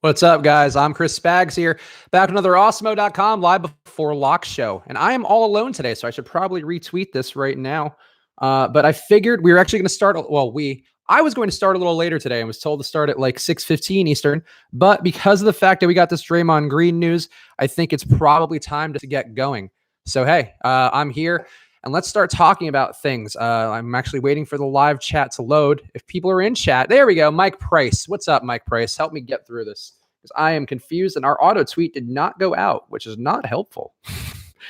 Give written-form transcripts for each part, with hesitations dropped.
What's up, guys? I'm Chris Spags here, back to another Awesemo.com live before lock show. And I am all alone today, so I should probably retweet this right now. But I figured we were actually going to start, I was going to start a little later today and was told to start at like 6:15 Eastern. But because of the fact that we got this Draymond Green news, I think it's probably time to get going. So, hey, I'm here. And let's start talking about things. I'm actually waiting for the live chat to load. If people are in chat, there we go. Mike Price. What's up, Mike Price? Help me get through this because I am confused and our auto tweet did not go out, which is not helpful.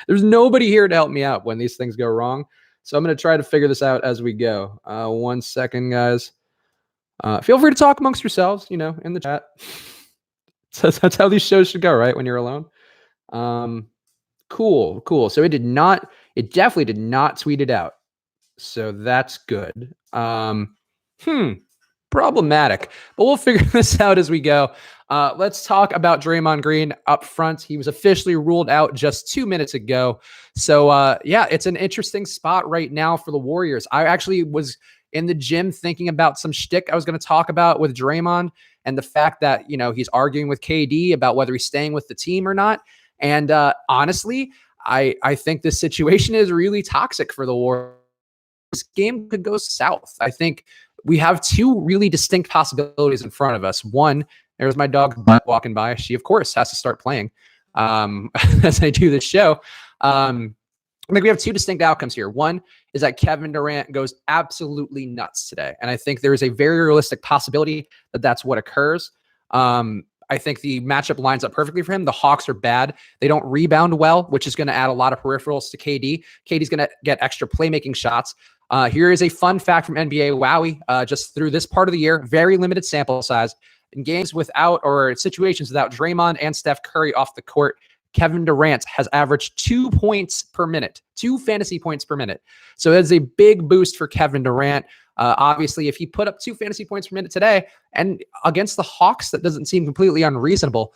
There's nobody here to help me out when these things go wrong. So I'm going to try to figure this out as we go. 1 second, guys. Feel free to talk amongst yourselves, in the chat. So that's how these shows should go, right? When you're alone. Cool. So it definitely did not tweet it out. So that's good. Problematic, but we'll figure this out as we go. Let's talk about Draymond Green up front. He was officially ruled out just 2 minutes ago. So it's an interesting spot right now for the Warriors. I actually was in the gym thinking about some shtick I was going to talk about with Draymond and the fact that, he's arguing with KD about whether he's staying with the team or not. And honestly, I think this situation is really toxic for the Warriors. This game could go south. I think we have two really distinct possibilities in front of us. One, there's my dog walking by. She, of course, has to start playing as I do this show. I think we have two distinct outcomes here. One is that Kevin Durant goes absolutely nuts today. And I think there is a very realistic possibility that that's what occurs. I think the matchup lines up perfectly for him. The Hawks are bad. They don't rebound well, which is going to add a lot of peripherals to KD. KD's going to get extra playmaking shots. Here is a fun fact from NBA Wowie. Just through this part of the year, very limited sample size. In games without or situations without Draymond and Steph Curry off the court, Kevin Durant has averaged 2 points per minute, 2 fantasy points per minute. So that's a big boost for Kevin Durant. Obviously, if he put up 2 fantasy points per minute today and against the Hawks, that doesn't seem completely unreasonable.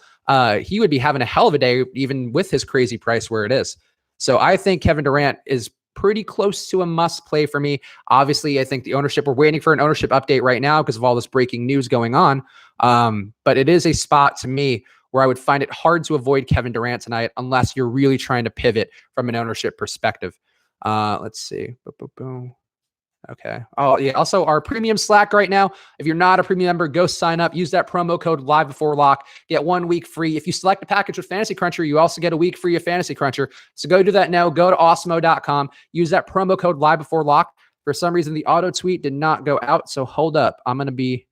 He would be having a hell of a day, even with his crazy price where it is. So I think Kevin Durant is pretty close to a must play for me. Obviously, I think the ownership, we're waiting for an ownership update right now because of all this breaking news going on. But it is a spot to me where I would find it hard to avoid Kevin Durant tonight unless you're really trying to pivot from an ownership perspective. Let's see. Boom. Okay. Oh, yeah. Also, our premium Slack right now. If you're not a premium member, go sign up. Use that promo code live before lock. Get 1 week free. If you select a package with Fantasy Cruncher, you also get a week free of Fantasy Cruncher. So go do that now. Go to Awesemo.com. Use that promo code live before lock. For some reason, the auto tweet did not go out. So hold up. I'm gonna be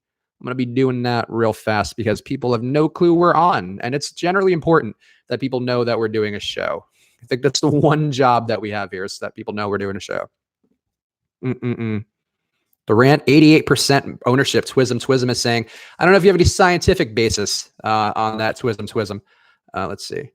doing that real fast because people have no clue we're on, and it's generally important that people know that we're doing a show. I think that's the one job that we have here is that people know we're doing a show. Durant, 88% ownership. Twism is saying, I don't know if you have any scientific basis on that. Twism. Let's see.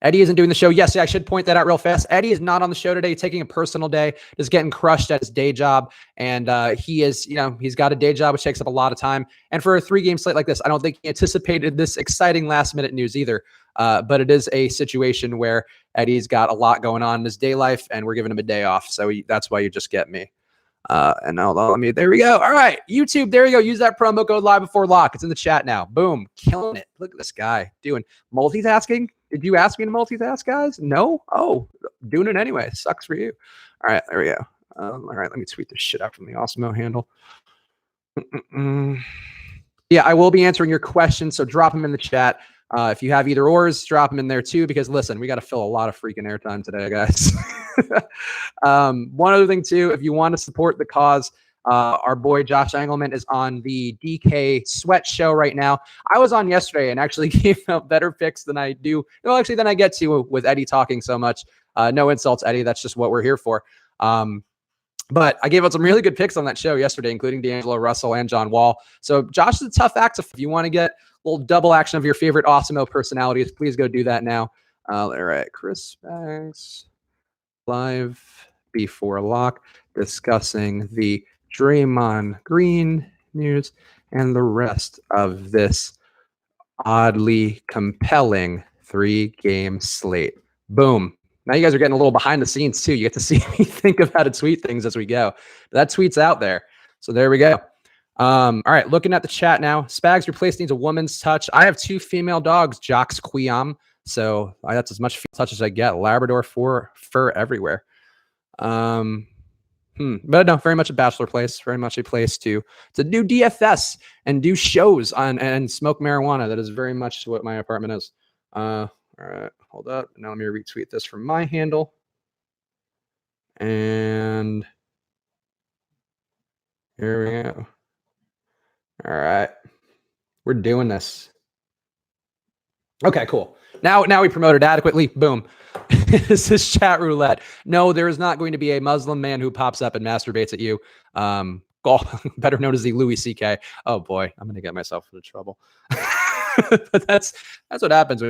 Eddie isn't doing the show. Yes, I should point that out real fast. Eddie is not on the show today, taking a personal day, just getting crushed at his day job. And he is, he's got a day job, which takes up a lot of time. And for a 3-game slate like this, I don't think he anticipated this exciting last minute news either. But it is a situation where Eddie's got a lot going on in his day life and we're giving him a day off. So that's why you just get me. And now there we go. All right, YouTube, there you go. Use that promo code live before lock. It's in the chat now. Boom, killing it. Look at this guy doing multitasking. Did you ask me to multitask, guys? No? Oh, doing it anyway. Sucks for you. All right, there we go. All right, let me tweet this shit out from the Awesemo handle. Yeah, I will be answering your questions, so drop them in the chat. If you have either ors, drop them in there too, because listen, we got to fill a lot of freaking airtime today, guys. One other thing too, if you want to support the cause, our boy Josh Engelman is on the DK Sweat show right now. I was on yesterday and actually gave out better picks than I do. No, actually, than I get to with Eddie talking so much. No insults, Eddie. That's just what we're here for. But I gave out some really good picks on that show yesterday, including D'Angelo Russell and John Wall. So Josh is a tough act. If you want to get a little double action of your favorite Awesemo personalities, please go do that now. All right, Chris Banks, live before lock, discussing the Draymond Green news and the rest of this oddly compelling 3-game slate. Boom. Now you guys are getting a little behind the scenes too. You get to see me think of how to tweet things as we go. That tweet's out there. So there we go. All right, looking at the chat now. Spags replace needs a woman's touch. I have 2 female dogs, Jocks Quiam. So that's as much touch as I get. Labrador fur everywhere. But no, very much a bachelor place, very much a place to do DFS and do shows on and smoke marijuana. That is very much what my apartment is. All right, hold up. Now let me retweet this from my handle. And here we go. All right. We're doing this. Okay, cool. Now we promoted adequately. Boom. This is chat roulette. No, there is not going to be a Muslim man who pops up and masturbates at you. Better known as the Louis C.K. Oh boy, I'm gonna get myself into trouble. But that's what happens.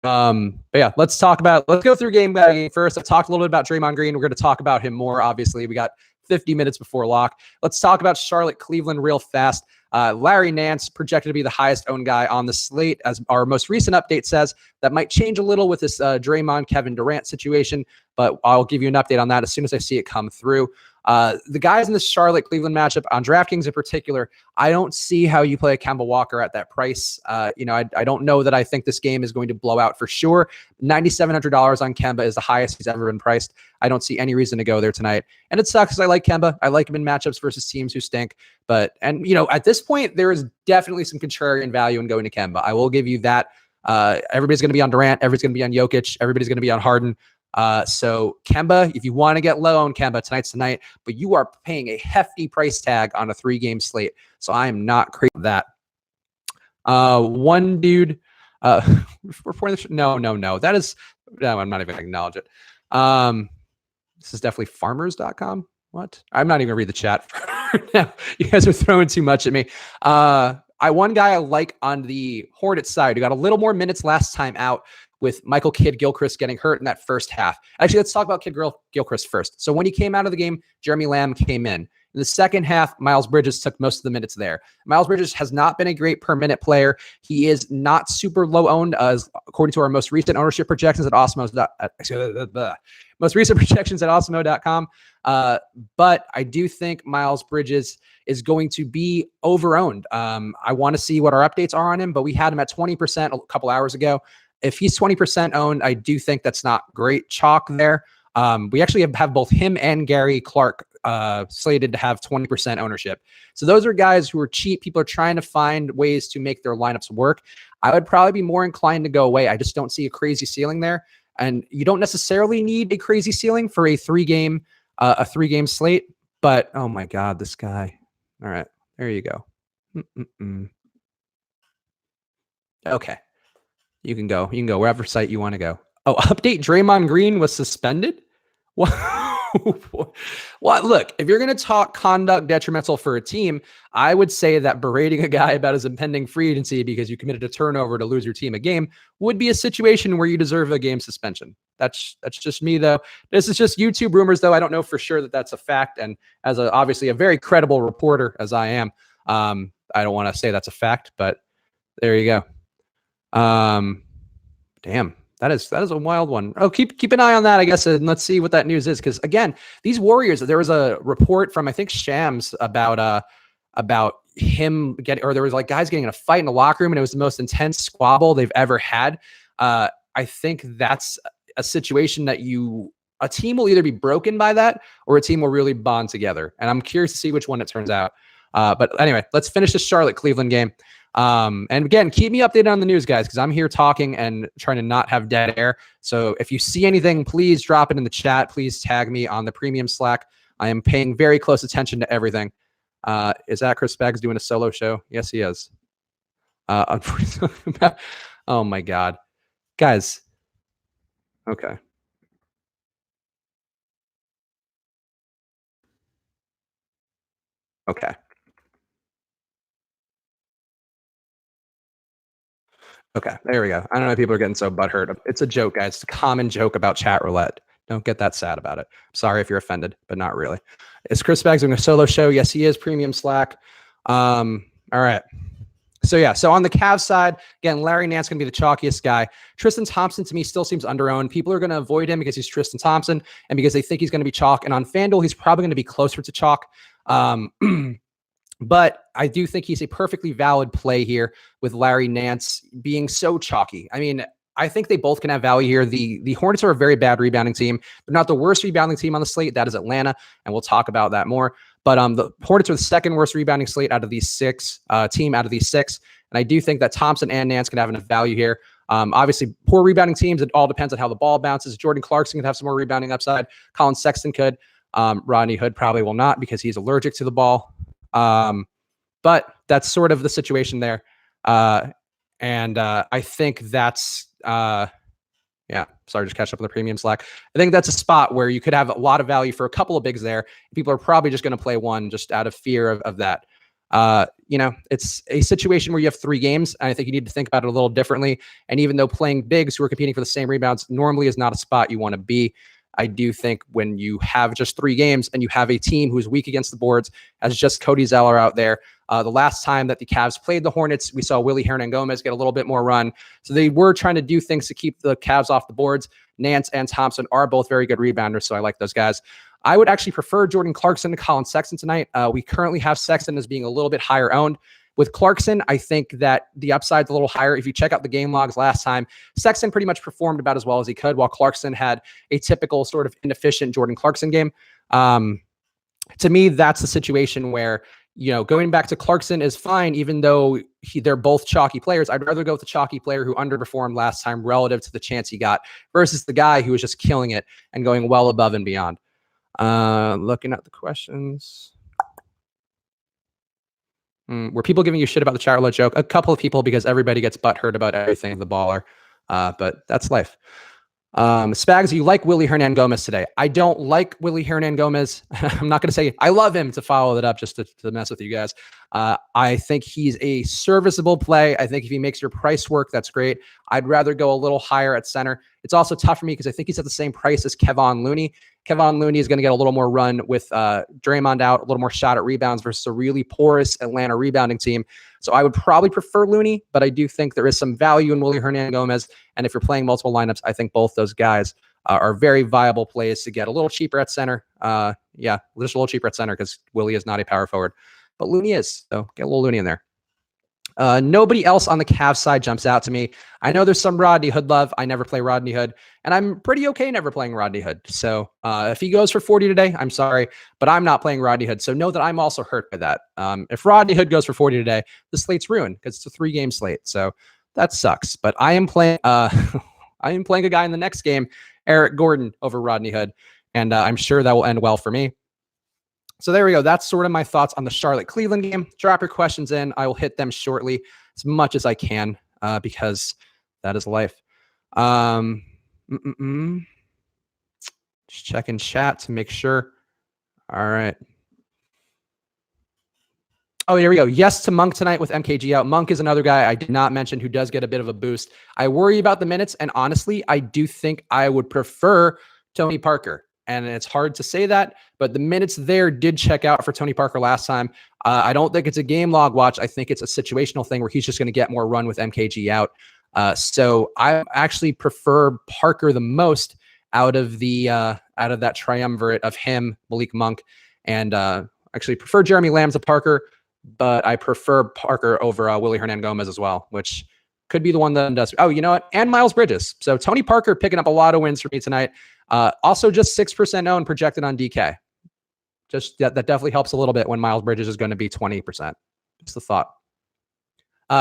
But yeah, let's go through game by game first. I talked a little bit about Draymond Green. We're going to talk about him more. Obviously, we got 50 minutes before lock. Let's talk about Charlotte, Cleveland real fast. Larry Nance projected to be the highest owned guy on the slate, as our most recent update says. That might change a little with this Draymond, Kevin Durant situation, but I'll give you an update on that as soon as I see it come through. The guys in the Charlotte Cleveland matchup on DraftKings in particular, I don't see how you play a Kemba Walker at that price. I don't know that I think this game is going to blow out for sure. $9,700 on Kemba is the highest he's ever been priced. I don't see any reason to go there tonight. And it sucks because I like Kemba. I like him in matchups versus teams who stink. But at this point, there is definitely some contrarian value in going to Kemba. I will give you that. Everybody's going to be on Durant. Everybody's going to be on Jokic. Everybody's going to be on Harden. So Kemba, if you want to get low on Kemba, tonight's tonight, but you are paying a hefty price tag on a 3-game slate. So I am not crazy with that. One dude, reporting this. No. I'm not even going to acknowledge it. This is definitely farmers.com. What? I'm not even gonna read the chat. Now. You guys are throwing too much at me. One guy I like on the Hornets side who got a little more minutes last time out with Michael Kidd-Gilchrist getting hurt in that first half. Actually, let's talk about Kidd-Gilchrist first. So when he came out of the game, Jeremy Lamb came in. In the second half, Miles Bridges took most of the minutes there. Miles Bridges has not been a great per minute player. He is not super low owned, according to our most recent ownership projections at Osmo.com. But I do think Miles Bridges is going to be over-owned. I want to see what our updates are on him, but we had him at 20% a couple hours ago. If he's 20% owned, I do think that's not great chalk there. We actually have both him and Gary Clark slated to have 20% ownership. So those are guys who are cheap. People are trying to find ways to make their lineups work. I would probably be more inclined to go away. I just don't see a crazy ceiling there. And you don't necessarily need a crazy ceiling for a 3-game slate. But oh my God, this guy. All right, there you go. Okay. You can go wherever site you want to go. Oh, update Draymond Green was suspended? What? Well, look, if you're going to talk conduct detrimental for a team, I would say that berating a guy about his impending free agency because you committed a turnover to lose your team a game would be a situation where you deserve a game suspension. That's just me, though. This is just YouTube rumors, though. I don't know for sure that that's a fact. And as obviously a very credible reporter as I am, I don't want to say that's a fact, but there you go. Damn. That is a wild one. Oh, keep an eye on that, I guess, and let's see what that news is. Because again, these Warriors, there was a report from I think Shams about him getting, or there was like guys getting in a fight in the locker room, and it was the most intense squabble they've ever had. I think that's a situation that a team will either be broken by that, or a team will really bond together. And I'm curious to see which one it turns out. But anyway, let's finish this Charlotte Cleveland game. And again, keep me updated on the news, guys, because I'm here talking and trying to not have dead air. So if you see anything, please drop it in the chat. Please tag me on the premium Slack. I am paying very close attention to everything. Is that Chris Beggs doing a solo show? Yes, he is. Oh my God, guys. Okay. Okay, there we go. I don't know if people are getting so butthurt. It's a joke, guys. It's a common joke about chat roulette. Don't get that sad about it. Sorry if you're offended, but not really. Is Chris Baggs doing a solo show? Yes, he is. Premium Slack. All right. So on the Cavs side, again, Larry Nance going to be the chalkiest guy. Tristan Thompson, to me, still seems under-owned. People are going to avoid him because he's Tristan Thompson and because they think he's going to be chalk. And on FanDuel, he's probably going to be closer to chalk. But I do think he's a perfectly valid play here with Larry Nance being so chalky. I mean, I think they both can have value here. The Hornets are a very bad rebounding team. They're not the worst rebounding team on the slate. That is Atlanta, and we'll talk about that more. But the Hornets are the second worst rebounding slate out of these six, team out of these six. And I do think that Thompson and Nance can have enough value here. Obviously, poor rebounding teams, it all depends on how the ball bounces. Jordan Clarkson could have some more rebounding upside. Colin Sexton could. Rodney Hood probably will not because he's allergic to the ball. But that's sort of the situation there. And I think that's, sorry, just catch up with the premium Slack. I think that's a spot where you could have a lot of value for a couple of bigs there. People are probably just going to play one just out of fear of that. It's a situation where you have 3 games, and I think you need to think about it a little differently. And even though playing bigs who are competing for the same rebounds normally is not a spot you want to be, I do think when you have just 3 games and you have a team who's weak against the boards, as just Cody Zeller out there, the last time that the Cavs played the Hornets, we saw Willie Hernan-Gomez get a little bit more run. So they were trying to do things to keep the Cavs off the boards. Nance and Thompson are both very good rebounders, so I like those guys. I would actually prefer Jordan Clarkson to Colin Sexton tonight. We currently have Sexton as being a little bit higher owned. With Clarkson, I think that the upside's a little higher. If you check out the game logs last time, Sexton pretty much performed about as well as he could, while Clarkson had a typical sort of inefficient Jordan Clarkson game. To me, that's the situation where, going back to Clarkson is fine, even though they're both chalky players. I'd rather go with the chalky player who underperformed last time relative to the chance he got versus the guy who was just killing it and going well above and beyond. Looking at the questions. Were people giving you shit about the chat roulette joke? A couple of people, because everybody gets butthurt about everything, the baller. But that's life. Spags, you like Willie Hernan-Gomez today? I don't like Willie Hernan-Gomez. I'm not going to say I love him to follow that up just to mess with you guys. I think he's a serviceable play. I think if he makes your price work, that's great. I'd rather go a little higher at center. It's also tough for me because I think he's at the same price as Kevon Looney. Kevon Looney is going to get a little more run with Draymond out, a little more shot at rebounds versus a really porous Atlanta rebounding team. So I would probably prefer Looney, but I do think there is some value in Willie Hernan-Gomez. And if you're playing multiple lineups, I think both those guys are very viable plays to get a little cheaper at center. Just a little cheaper at center because Willie is not a power forward, but Looney is. So get a little Looney in there. Nobody else on the Cavs side jumps out to me. I know there's some Rodney Hood love. I never play Rodney Hood, and I'm pretty okay never playing Rodney Hood. So if he goes for 40 today, I'm sorry, but I'm not playing Rodney Hood. So know that I'm also hurt by that. If Rodney Hood goes for 40 today, the slate's ruined because it's a 3-game slate. So that sucks. But I am playing. I am playing a guy in the next game, Eric Gordon, over Rodney Hood, and I'm sure that will end well for me. So there we go. That's sort of my thoughts on the Charlotte-Cleveland game. Drop your questions in. I will hit them shortly as much as I can because that is life. Just checking chat to make sure. All right. Oh, here we go. Yes to Monk tonight with MKG out. Monk is another guy I did not mention who does get a bit of a boost. I worry about the minutes, and honestly, I do think I would prefer Tony Parker. And it's hard to say that, but the minutes there did check out for Tony Parker last time. I don't think it's a game log watch. I think it's a situational thing where he's just going to get more run with MKG out. So I actually prefer Parker the most out of that triumvirate of him, Malik Monk, and actually prefer Jeremy Lamb to Parker, but I prefer Parker over Willie Hernan-Gomez as well, which could be the one that does. Oh, you know what? And Miles Bridges. So Tony Parker picking up a lot of wins for me tonight. Also just 6% owned projected on DK. Just that definitely helps a little bit when Miles Bridges is going to be 20%. Just the thought.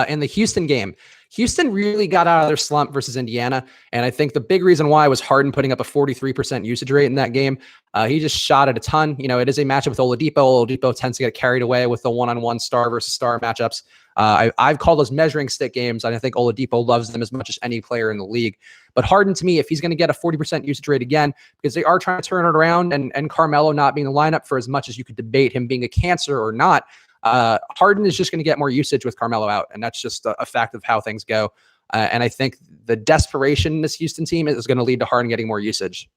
In the Houston game, Houston really got out of their slump versus Indiana. And I think the big reason why was Harden putting up a 43% usage rate in that game. He just shot it a ton. It is a matchup with Oladipo. Oladipo tends to get carried away with the one-on-one star versus star matchups. I've called those measuring stick games, and I think Oladipo loves them as much as any player in the league. But Harden, to me, if he's going to get a 40% usage rate again, because they are trying to turn it around, and Carmelo not being in the lineup for as much as you could debate him being a cancer or not, Harden is just going to get more usage with Carmelo out, and that's just a fact of how things go. And I think the desperation in this Houston team is going to lead to Harden getting more usage.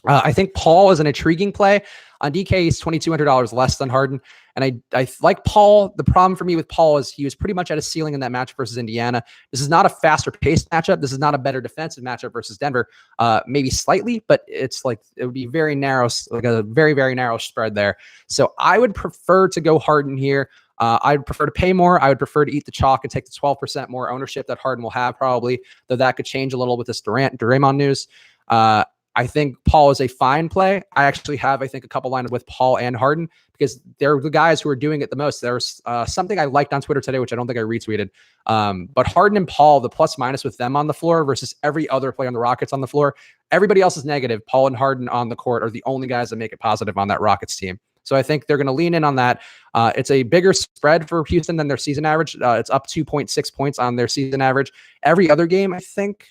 I think Paul is an intriguing play. On DK, he's $2,200 less than Harden. And I like Paul. The problem for me with Paul is he was pretty much at a ceiling in that matchup versus Indiana. This is not a faster paced matchup. This is not a better defensive matchup versus Denver. Maybe slightly, but it's like it would be very narrow, like a very, very narrow spread there. So I would prefer to go Harden here. I'd prefer to pay more. I would prefer to eat the chalk and take the 12% more ownership that Harden will have probably, though that could change a little with this Draymond news. I think Paul is a fine play. I actually have, I think, a couple lines with Paul and Harden because they're the guys who are doing it the most. There's something I liked on Twitter today, which I don't think I retweeted. But Harden and Paul, the plus minus with them on the floor versus every other player on the Rockets on the floor, everybody else is negative. Paul and Harden on the court are the only guys that make it positive on that Rockets team. So I think they're going to lean in on that. It's a bigger spread for Houston than their season average. It's up 2.6 points on their season average. Every other game, I think.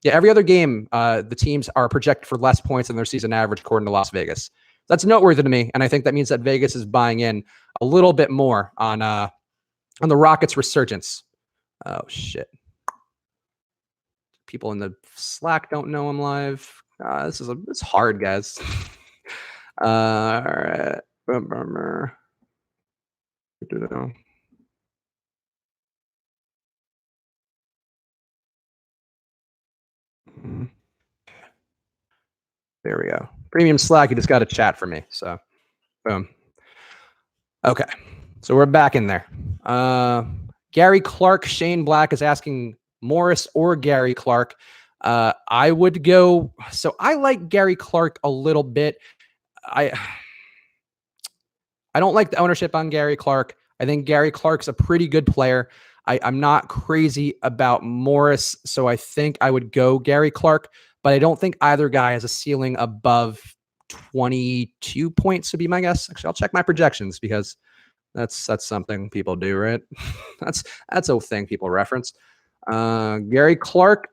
Every other game, the teams are projected for less points than their season average, according to Las Vegas. That's noteworthy to me, and I think that means that Vegas is buying in a little bit more on the Rockets' resurgence. Oh shit! People in the Slack don't know I'm live. It's hard, guys. All right. There we go. Premium Slack, you just got to chat for me. So, boom. Okay. So we're back in there. Gary Clark, Shane Black is asking Morris or Gary Clark. I would go. So I like Gary Clark a little bit. I don't like the ownership on Gary Clark. I think Gary Clark's a pretty good player. I'm not crazy about Morris, so I think I would go Gary Clark, but I don't think either guy has a ceiling above 22 points would be my guess. Actually, I'll check my projections because that's something people do, right? that's a thing people reference. Gary Clark.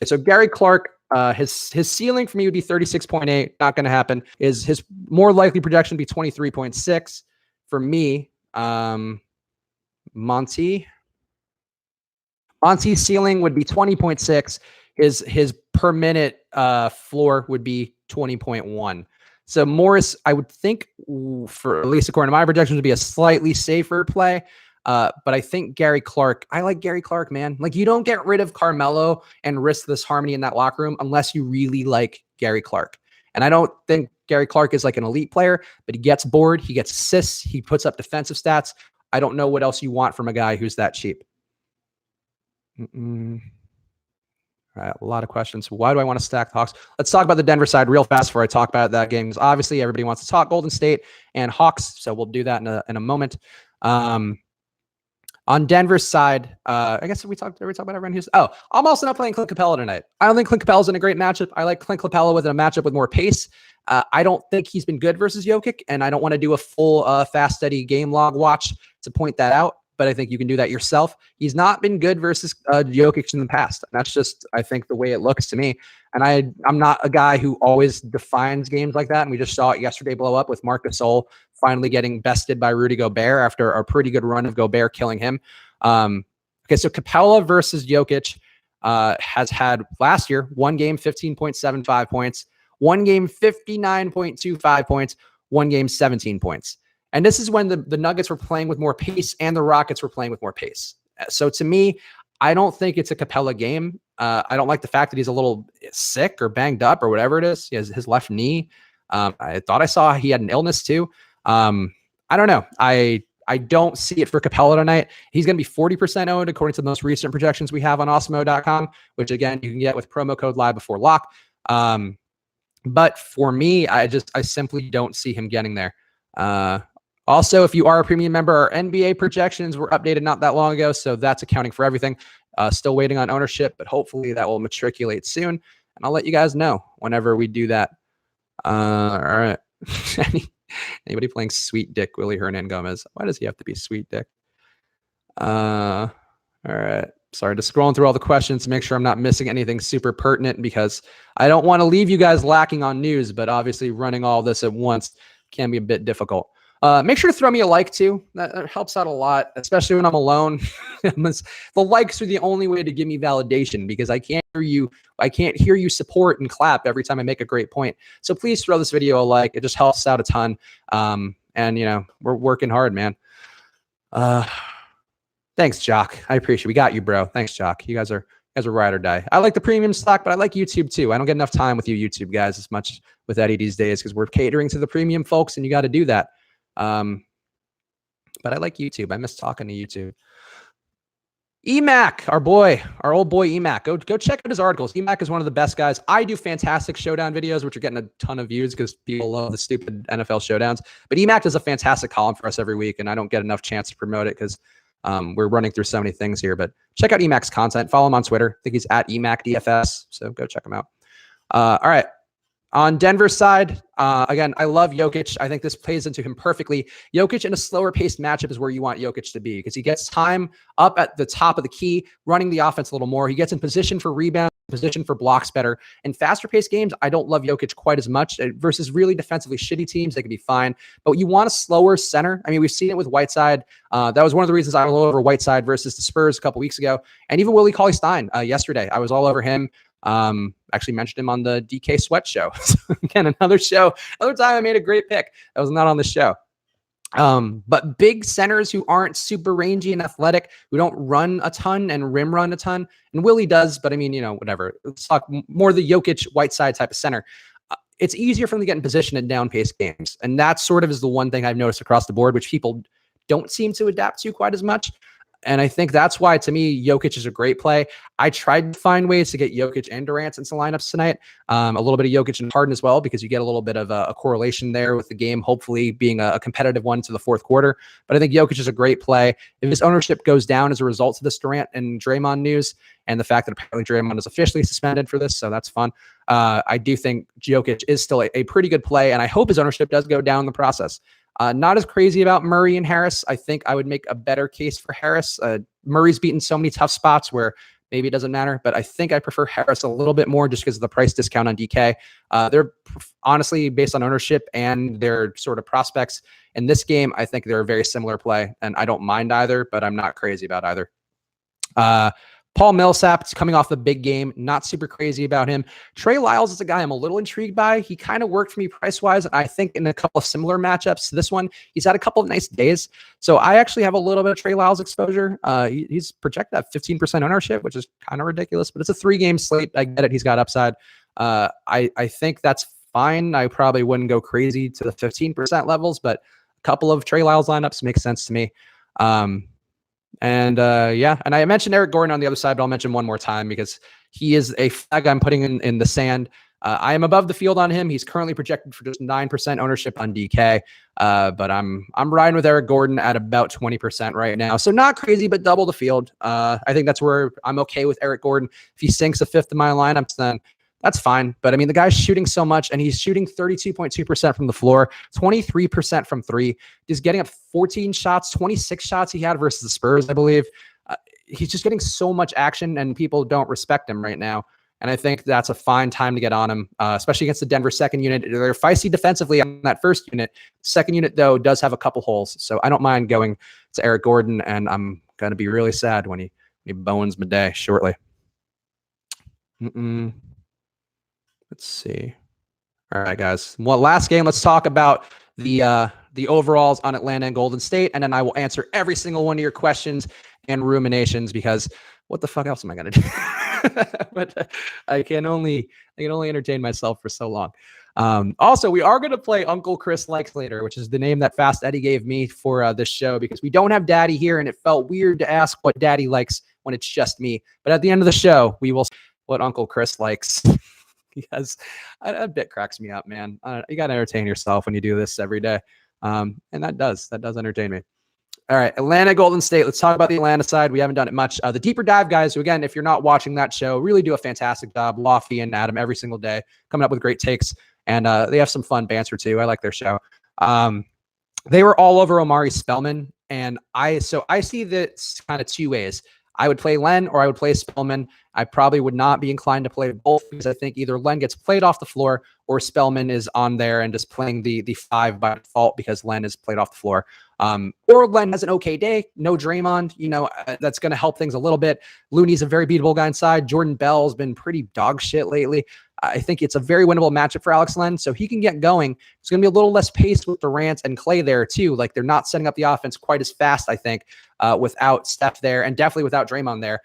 So Gary Clark, his ceiling for me would be 36.8. Not going to happen. His more likely projection would be 23.6 for me. Monty's ceiling would be 20.6. His per minute floor would be 20.1. So Morris, I would think, for at least according to my projections, would be a slightly safer play. But I think Gary Clark, I like Gary Clark, man. Like, you don't get rid of Carmelo and risk this harmony in that locker room unless you really like Gary Clark. And I don't think Gary Clark is like an elite player, but he gets bored. He gets assists. He puts up defensive stats. I don't know what else you want from a guy who's that cheap. All right, a lot of questions. Why do I want to stack the Hawks? Let's talk about the Denver side real fast before I talk about that game. Because obviously, everybody wants to talk Golden State and Hawks, so we'll do that in a moment. On Denver's side, I guess we talked about everyone who's. Oh, I'm also not playing Clint Capella tonight. I don't think Clint Capella's in a great matchup. I like Clint Capella with a matchup with more pace. I don't think he's been good versus Jokic, and I don't want to do a full fast, steady game log watch to point that out. But I think you can do that yourself. He's not been good versus Jokic in the past. And that's just, I think, the way it looks to me. And I'm not a guy who always defines games like that. And we just saw it yesterday blow up with Marc Gasol finally getting bested by Rudy Gobert after a pretty good run of Gobert killing him. Okay, so Capella versus Jokic has had last year, one game, 15.75 points, one game, 59.25 points, one game, 17 points. And this is when the Nuggets were playing with more pace and the Rockets were playing with more pace. So to me, I don't think it's a Capella game. I don't like the fact that he's a little sick or banged up or whatever it is. He has his left knee. I thought I saw he had an illness too. I don't know. I don't see it for Capella tonight. He's going to be 40% owned according to the most recent projections we have on Osmo.com, which again, you can get with promo code live before lock. But for me, I simply don't see him getting there. Also, if you are a premium member, our NBA projections were updated not that long ago, so that's accounting for everything. Still waiting on ownership, but hopefully that will matriculate soon, and I'll let you guys know whenever we do that. All right. Anybody playing Sweet Dick Willie Hernan Gomez? Why does he have to be Sweet Dick? All right. Sorry, just scrolling through all the questions to make sure I'm not missing anything super pertinent because I don't want to leave you guys lacking on news, but obviously running all this at once can be a bit difficult. Make sure to throw me a like too. That helps out a lot, especially when I'm alone. The likes are the only way to give me validation because I can't hear you support and clap every time I make a great point. So please throw this video a like. It just helps out a ton. And we're working hard, man. Thanks, Jock. I appreciate it. We got you, bro. Thanks, Jock. You guys are ride or die. I like the premium stock, but I like YouTube too. I don't get enough time with you YouTube guys as much with Eddie these days because we're catering to the premium folks and you got to do that. But I like YouTube. I miss talking to YouTube. EMAC, our old boy EMAC. Go check out his articles. EMAC is one of the best guys. I do fantastic showdown videos, which are getting a ton of views because people love the stupid NFL showdowns. But EMAC does a fantastic column for us every week, and I don't get enough chance to promote it because we're running through so many things here. But check out EMAC's content. Follow him on Twitter. I think he's at EMAC DFS. So go check him out. All right. On Denver's side, again, I love Jokic. I think this plays into him perfectly. Jokic in a slower paced matchup is where you want Jokic to be because he gets time up at the top of the key, running the offense a little more. He gets in position for rebounds, position for blocks better. In faster paced games, I don't love Jokic quite as much versus really defensively shitty teams. They can be fine, but you want a slower center. I mean, we've seen it with Whiteside. That was one of the reasons I was all over Whiteside versus the Spurs a couple weeks ago. And even Willie Cauley-Stein yesterday, I was all over him. Actually mentioned him on the DK Sweat show. So again, another time I made a great pick. That was not on the show. But big centers who aren't super rangy and athletic, who don't run a ton and rim run a ton, and Willie does, but I mean, whatever. Let's talk more the Jokic Whiteside type of center. It's easier for them to get in position in down-paced games. And that sort of is the one thing I've noticed across the board, which people don't seem to adapt to quite as much. And I think that's why, to me, Jokic is a great play. I tried to find ways to get Jokic and Durant into lineups tonight. A little bit of Jokic and Harden as well, because you get a little bit of a correlation there with the game, hopefully being a competitive one to the fourth quarter. But I think Jokic is a great play. If his ownership goes down as a result of this Durant and Draymond news, and the fact that apparently Draymond is officially suspended for this, so that's fun. I do think Jokic is still a pretty good play, and I hope his ownership does go down in the process. Not as crazy about Murray and Harris. I think I would make a better case for Harris. Murray's beaten so many tough spots where maybe it doesn't matter, but I think I prefer Harris a little bit more just because of the price discount on DK. They're honestly, based on ownership and their sort of prospects in this game, I think they're a very similar play, and I don't mind either, but I'm not crazy about either. Paul Millsap's coming off the big game. Not super crazy about him. Trey Lyles is a guy I'm a little intrigued by. He kind of worked for me price-wise, and I think in a couple of similar matchups to this one, he's had a couple of nice days. So I actually have a little bit of Trey Lyles exposure. He's projected at 15% ownership, which is kind of ridiculous, but it's a 3-game slate. I get it. He's got upside. I think that's fine. I probably wouldn't go crazy to the 15% levels, but a couple of Trey Lyles lineups make sense to me. And I mentioned Eric Gordon on the other side, but I'll mention one more time because he is a flag I'm putting in the sand. I am above the field on him. He's currently projected for just 9% ownership on DK. But I'm riding with Eric Gordon at about 20% right now. So not crazy, but double the field. I think that's where I'm okay with Eric Gordon. If he sinks a fifth of my lineups, then that's fine. But I mean, the guy's shooting so much, and he's shooting 32.2% from the floor, 23% from three. He's getting up 14 shots, 26 shots he had versus the Spurs, I believe. He's just getting so much action, and people don't respect him right now. And I think that's a fine time to get on him, especially against the Denver second unit. They're feisty defensively on that first unit. Second unit, though, does have a couple holes. So I don't mind going to Eric Gordon, and I'm going to be really sad when he bones my day shortly. Let's see. All right, guys. Well, last game, let's talk about the overalls on Atlanta and Golden State, and then I will answer every single one of your questions and ruminations because what the fuck else am I gonna do? But I can only entertain myself for so long. Also, we are gonna play Uncle Chris Likes later, which is the name that Fast Eddie gave me for this show because we don't have Daddy here, and it felt weird to ask what Daddy likes when it's just me. But at the end of the show, we will see what Uncle Chris likes. Because a bit cracks me up, man. You got to entertain yourself when you do this every day. And that does entertain me. All right, Atlanta, Golden State. Let's talk about the Atlanta side. We haven't done it much. The Deeper Dive guys, who, again, if you're not watching that show, really do a fantastic job. Lofty and Adam every single day coming up with great takes. And they have some fun banter, too. I like their show. They were all over Omari Spellman. And I see this kind of two ways. I would play Len or I would play Spellman. I probably would not be inclined to play both because I think either Len gets played off the floor or Spellman is on there and just playing the 5 by default because Len is played off the floor. Or Len has an okay day, no Draymond, that's going to help things a little bit. Looney's a very beatable guy inside. Jordan Bell's been pretty dog shit lately. I think it's a very winnable matchup for Alex Len, so he can get going. It's going to be a little less pace with Durant and Clay there too. Like they're not setting up the offense quite as fast, I think, without Steph there and definitely without Draymond there.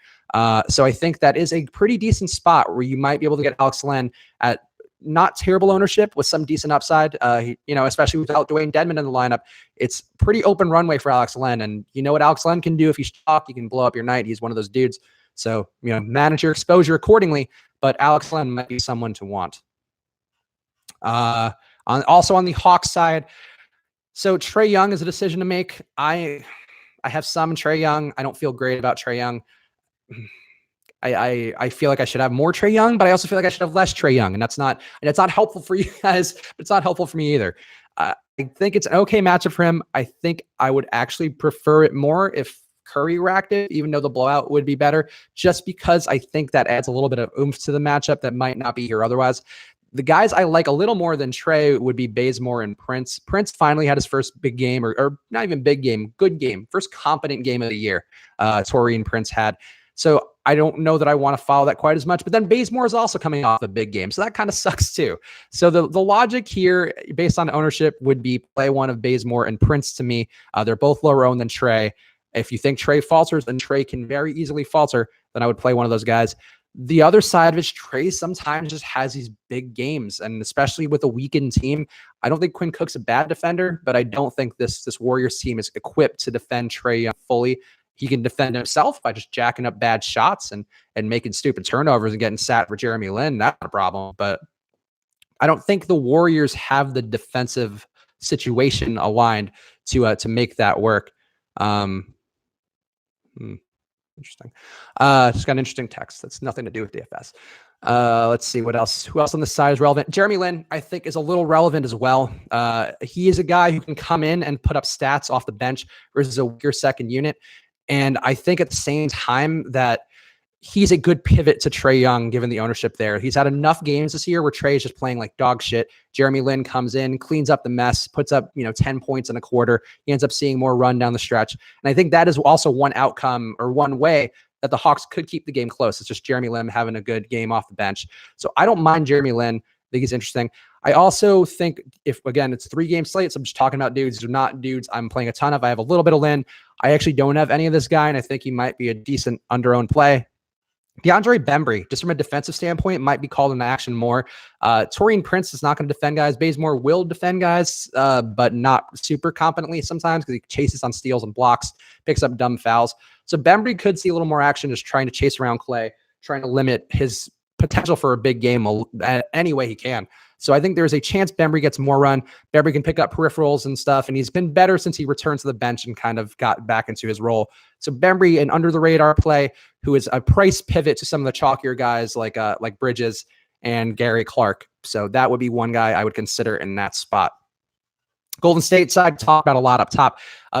So I think that is a pretty decent spot where you might be able to get Alex Len at not terrible ownership with some decent upside, especially without Dwayne Dedmon in the lineup. It's pretty open runway for Alex Len. And you know what Alex Len can do if he's chalk, he can blow up your night. He's one of those dudes. So, manage your exposure accordingly, but Alex Len might be someone to want. Also on the Hawks side, so Trae Young is a decision to make. I have some Trae Young. I don't feel great about Trae Young. I feel like I should have more Trae Young, but I also feel like I should have less Trae Young, and it's not helpful for you guys, but it's not helpful for me either. I think it's an okay matchup for him. I think I would actually prefer it more if Curry were active, even though the blowout would be better, just because I think that adds a little bit of oomph to the matchup that might not be here otherwise. The guys I like a little more than Trae would be Bazemore and Prince. Prince finally had his first big game, or not even big game, good game, first competent game of the year. Taurean Prince had. So I don't know that I want to follow that quite as much, but then Bazemore is also coming off a big game. So that kind of sucks too. So the logic here based on ownership would be play one of Bazemore and Prince to me. They're both lower owned than Trae. If you think Trae falters, then Trae can very easily falter. Then I would play one of those guys. The other side of it, Trae sometimes just has these big games, and especially with a weakened team. I don't think Quinn Cook's a bad defender, but I don't think this Warriors team is equipped to defend Trae Young fully. He can defend himself by just jacking up bad shots and making stupid turnovers and getting sat for Jeremy Lin. That's not a problem, but I don't think the Warriors have the defensive situation aligned to make that work. Interesting. Just got an interesting text. That's nothing to do with DFS. Let's see what else. Who else on the side is relevant? Jeremy Lin, I think, is a little relevant as well. He is a guy who can come in and put up stats off the bench versus a weaker second unit. And I think at the same time that he's a good pivot to Trae Young, given the ownership there. He's had enough games this year where Trae is just playing like dog shit. Jeremy Lin comes in, cleans up the mess, puts up 10 points in a quarter. He ends up seeing more run down the stretch. And I think that is also one outcome or one way that the Hawks could keep the game close. It's just Jeremy Lin having a good game off the bench. So I don't mind Jeremy Lin. I think he's interesting. I also think again, it's a 3-game slate, so I'm just talking about dudes. These are not dudes I'm playing a ton of. I have a little bit of Lin. I actually don't have any of this guy, and I think he might be a decent under-owned play. DeAndre Bembry, just from a defensive standpoint, might be called into action more. Taurean Prince is not going to defend guys. Bazemore will defend guys, but not super competently sometimes because he chases on steals and blocks, picks up dumb fouls. So Bembry could see a little more action just trying to chase around Clay, trying to limit his potential for a big game any way he can. So I think there's a chance Bembry gets more run. Bembry can pick up peripherals and stuff, and he's been better since he returned to the bench and kind of got back into his role. So Bembry, an under-the-radar play, who is a price pivot to some of the chalkier guys like Bridges and Gary Clark. So that would be one guy I would consider in that spot. Golden State side, talk about a lot up top.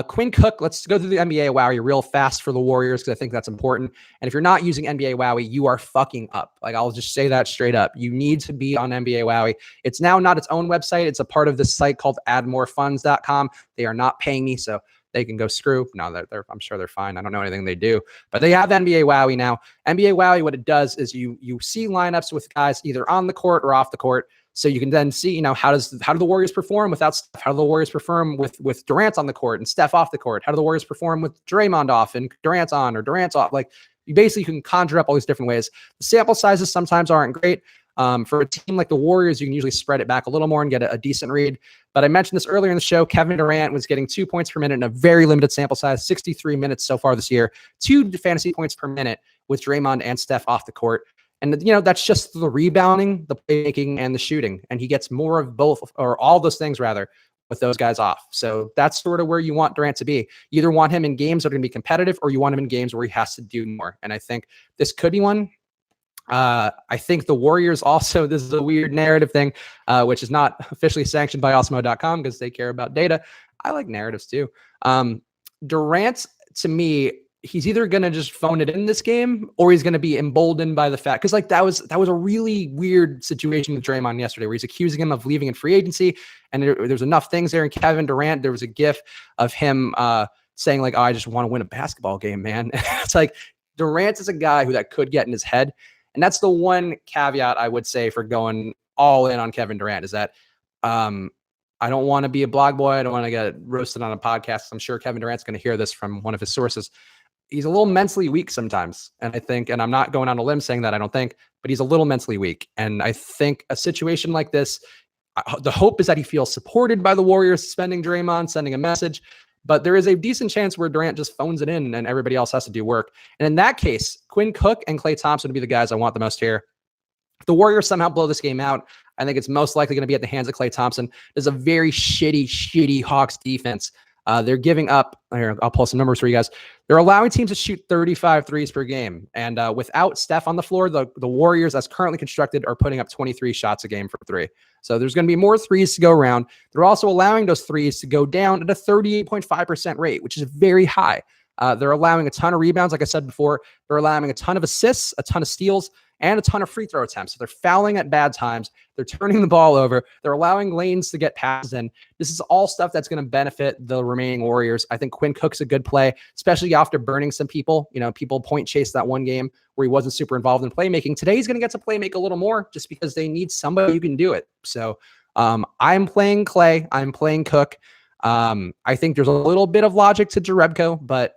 Quinn Cook, let's go through the NBA Wowie real fast for the Warriors because I think that's important. And if you're not using NBA Wowie, you are fucking up. Like, I'll just say that straight up. You need to be on NBA Wowie. It's now not its own website. It's a part of this site called addmorefunds.com. They are not paying me, so they can go screw. No, I'm sure they're fine. I don't know anything they do, but they have NBA Wowie now. NBA Wowie, what it does is you see lineups with guys either on the court or off the court. So you can then see, how do the Warriors perform without Steph? How do the Warriors perform with Durant on the court and Steph off the court? How do the Warriors perform with Draymond off and Durant on or Durant's off? Like, you basically can conjure up all these different ways. The sample sizes sometimes aren't great. For a team like the Warriors, you can usually spread it back a little more and get a decent read. But I mentioned this earlier in the show. Kevin Durant was getting 2 points per minute in a very limited sample size, 63 minutes so far this year, 2 fantasy points per minute with Draymond and Steph off the court. And, that's just the rebounding, the playmaking, and the shooting. And he gets more of both, or all those things, rather, with those guys off. So that's sort of where you want Durant to be. You either want him in games that are going to be competitive, or you want him in games where he has to do more. And I think this could be one. I think the Warriors also, this is a weird narrative thing, which is not officially sanctioned by Osmo.com because they care about data. I like narratives too. Durant, to me, he's either going to just phone it in this game or he's going to be emboldened by the fact. Cause like that was a really weird situation with Draymond yesterday where he's accusing him of leaving in free agency. And there's enough things there. And Kevin Durant, there was a gif of him saying like, oh, I just want to win a basketball game, man. It's like Durant is a guy who that could get in his head. And that's the one caveat I would say for going all in on Kevin Durant is that I don't want to be a blog boy. I don't want to get roasted on a podcast. I'm sure Kevin Durant's going to hear this from one of his sources. He's a little mentally weak sometimes. And I think, and I'm not going on a limb saying that I don't think, but he's a little mentally weak. And I think a situation like this, the hope is that he feels supported by the Warriors suspending Draymond, sending a message, but there is a decent chance where Durant just phones it in and everybody else has to do work. And in that case, Quinn Cook and Klay Thompson would be the guys I want the most here. If the Warriors somehow blow this game out, I think it's most likely going to be at the hands of Klay Thompson. There's a very shitty Hawks defense. They're giving up, here, I'll pull some numbers for you guys. They're allowing teams to shoot 35 threes per game. And without Steph on the floor, the Warriors, as currently constructed, are putting up 23 shots a game for three. So there's going to be more threes to go around. They're also allowing those threes to go down at a 38.5% rate, which is very high. They're allowing a ton of rebounds, like I said before. They're allowing a ton of assists, a ton of steals, and a ton of free throw attempts. So they're fouling at bad times. They're turning the ball over. They're allowing lanes to get passes in. This is all stuff that's going to benefit the remaining Warriors. I think Quinn Cook's a good play, especially after burning some people. You know, people point chase that one game where he wasn't super involved in playmaking. Today he's going to get to play make a little more just because they need somebody who can do it. So I'm playing Klay. I'm playing Cook. I think there's a little bit of logic to Jerebko, but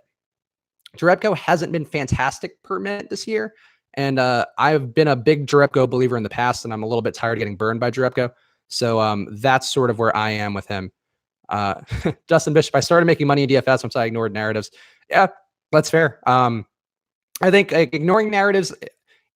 Jerebko hasn't been fantastic per minute this year. And I've been a big Jerebko believer in the past, and I'm a little bit tired of getting burned by Jerebko. So that's sort of where I am with him. Justin Bishop, I started making money in DFS once I ignored narratives. Yeah, that's fair. I think ignoring narratives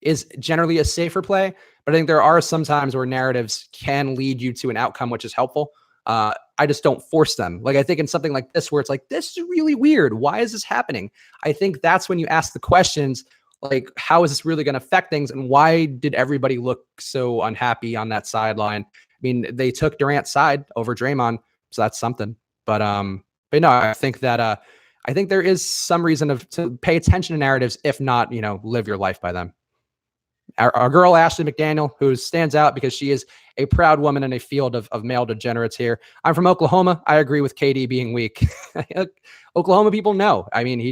is generally a safer play, but I think there are some times where narratives can lead you to an outcome which is helpful. I just don't force them. Like I think in something like this where it's like, this is really weird. Why is this happening? I think that's when you ask the questions like, how is this really going to affect things? And why did everybody look so unhappy on that sideline? I mean, they took Durant's side over Draymond, so that's something. But no, I think that I think there is some reason to pay attention to narratives, if not, you know, live your life by them. Our girl, Ashley McDaniel, who stands out because she is a proud woman in a field of male degenerates here. I'm from Oklahoma. I agree with KD being weak. Oklahoma people know. I mean, he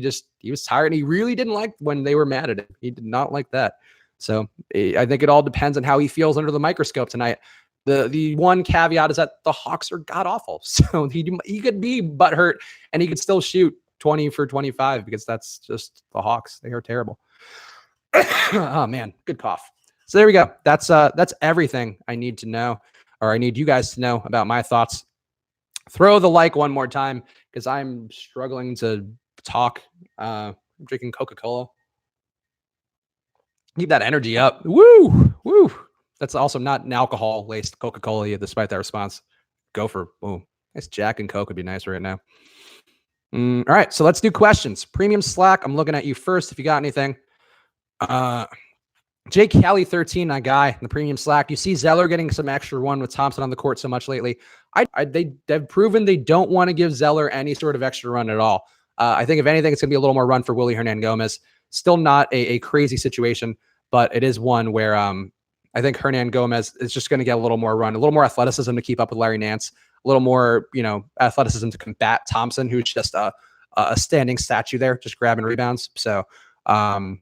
was tired. And he really didn't like when they were mad at him. He did not like that. So I think it all depends on how he feels under the microscope tonight. The one caveat is that the Hawks are god awful. So he could be butthurt and he could still shoot 20 for 25 because that's just the Hawks. They are terrible. Oh man, good cough. So there we go. That's everything I need to know, or I need you guys to know about my thoughts. Throw the like one more time because I'm struggling to talk. I'm drinking Coca-Cola. Keep that energy up. Woo, woo. That's also not an alcohol-laced Coca-Cola, despite that response. Go for boom. Nice Jack and Coke would be nice right now. All right, so let's do questions. Premium Slack. I'm looking at you first. If you got anything. Jake Kelly 13, that guy in the Premium Slack. You see Zeller getting some extra one with Thompson on the court so much lately. They've proven they don't want to give Zeller any sort of extra run at all. I think if anything, it's going to be a little more run for Willie Hernangomez. Still not a crazy situation, but it is one where I think Hernangomez is just going to get a little more run, a little more athleticism to keep up with Larry Nance, a little more, athleticism to combat Thompson, who's just a standing statue there, just grabbing rebounds. So I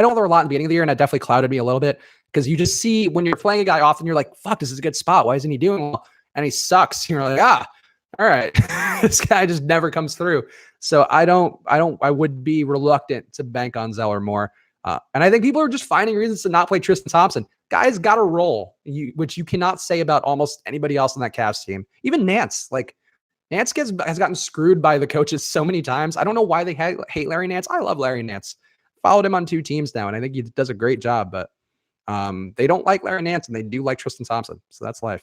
don't know there a lot in the beginning of the year, and it definitely clouded me a little bit because you just see when you're playing a guy often, you're like, fuck, this is a good spot. Why isn't he doing well? And he sucks. You're like, all right, this guy just never comes through. So I would be reluctant to bank on Zeller more. And I think people are just finding reasons to not play Tristan Thompson. Guy's got a role, which you cannot say about almost anybody else on that Cavs team. Even Nance, Nance has gotten screwed by the coaches so many times. I don't know why they hate Larry Nance. I love Larry Nance. Followed him on 2 teams now, and I think he does a great job, but they don't like Larry Nance, and they do like Tristan Thompson, so that's life.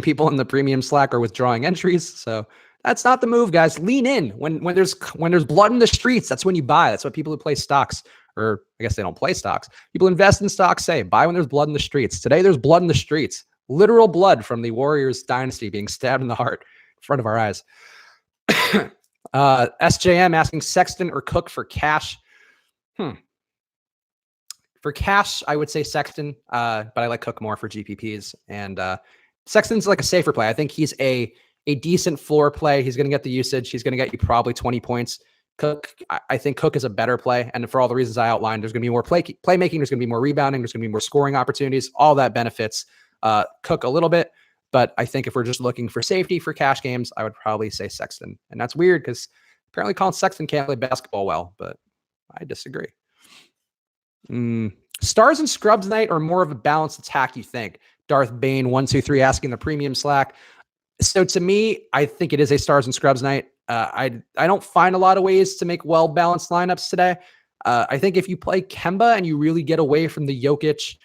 People in the Premium Slack are withdrawing entries, so that's not the move, guys. Lean in. When there's blood in the streets, that's when you buy. That's what people who play stocks, or I guess they don't play stocks. People invest in stocks say, buy when there's blood in the streets. Today, there's blood in the streets. Literal blood from the Warriors dynasty being stabbed in the heart in front of our eyes. SJM asking Sexton or Cook for cash. For cash, I would say Sexton, but I like Cook more for GPPs. And Sexton's like a safer play. I think he's a decent floor play. He's going to get the usage. He's going to get you probably 20 points. Cook, I think Cook is a better play. And for all the reasons I outlined, there's going to be more playmaking. There's going to be more rebounding. There's going to be more scoring opportunities. All that benefits Cook a little bit. But I think if we're just looking for safety for cash games, I would probably say Sexton. And that's weird because apparently Colin Sexton can't play basketball well, but I disagree. Stars and scrubs night or more of a balanced attack, you think? Darth Bane 123 asking the premium Slack. So to me, I think it is a stars and scrubs night. I don't find a lot of ways to make well-balanced lineups today. I think if you play Kemba and you really get away from the Jokic,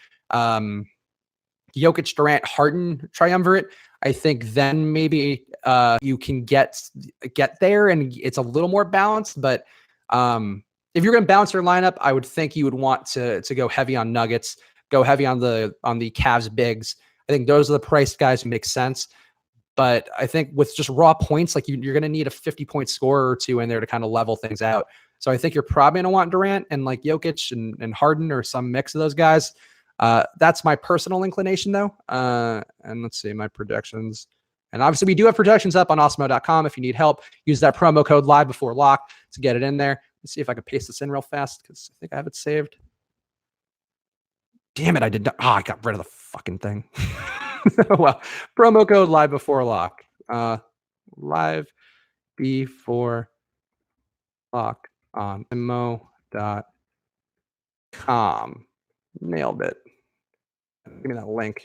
Durant, Harden triumvirate, I think then maybe you can get there and it's a little more balanced. But if you're going to balance your lineup, I would think you would want to go heavy on Nuggets, go heavy on the Cavs bigs. I think those are the priced guys who make sense. But I think with just raw points, like you're going to need a 50-point scorer or two in there to kind of level things out. So I think you're probably going to want Durant and like Jokic and Harden or some mix of those guys. That's my personal inclination though. And let's see my projections. And obviously we do have projections up on Osmo.com. If you need help, use that promo code live before lock to get it in there. Let's see if I can paste this in real fast because I think I have it saved. Damn it, I did not. Oh, I got rid of the fucking thing. Well, promo code live before lock. Live before lock on mo.com. Nailed it. Give me that link.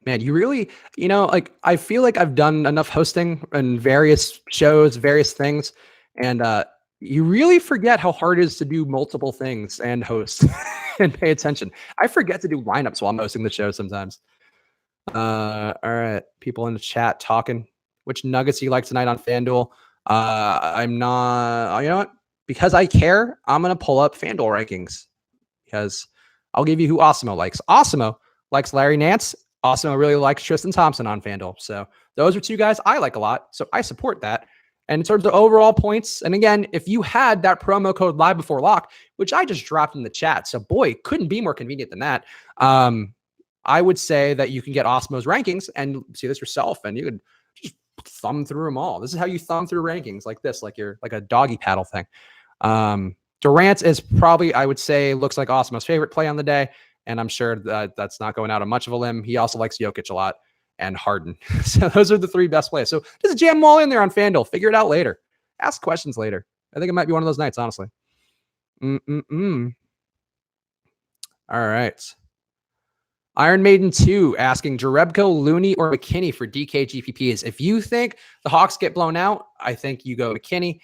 Man, you really, like I feel like I've done enough hosting and various shows, various things. And you really forget how hard it is to do multiple things and host and pay attention. I forget to do lineups while I'm hosting the show sometimes. All right. People in the chat talking. Which Nuggets do you like tonight on FanDuel? I'm not, you know what? Because I care, I'm going to pull up FanDuel rankings. Because I'll give you who Osmo likes. Osmo likes Larry Nance. Osmo really likes Tristan Thompson on FanDuel. So those are two guys I like a lot. So I support that. And in terms of overall points, and again, if you had that promo code live before lock, which I just dropped in the chat, so boy, couldn't be more convenient than that. I would say that you can get Osmo's rankings and see this yourself, and you could just thumb through them all. This is how you thumb through rankings like this, like you're like a doggy paddle thing. Durant is probably, I would say, looks like Osmo's favorite play on the day, and I'm sure that that's not going out on much of a limb. He also likes Jokic a lot. And Harden. So those are the three best plays. So just jam them all in there on FanDuel. Figure it out later. Ask questions later. I think it might be one of those nights, honestly. All right. Iron Maiden 2 asking Jerebko, Looney, or McKinney for DK GPPs. If you think the Hawks get blown out, I think you go McKinney.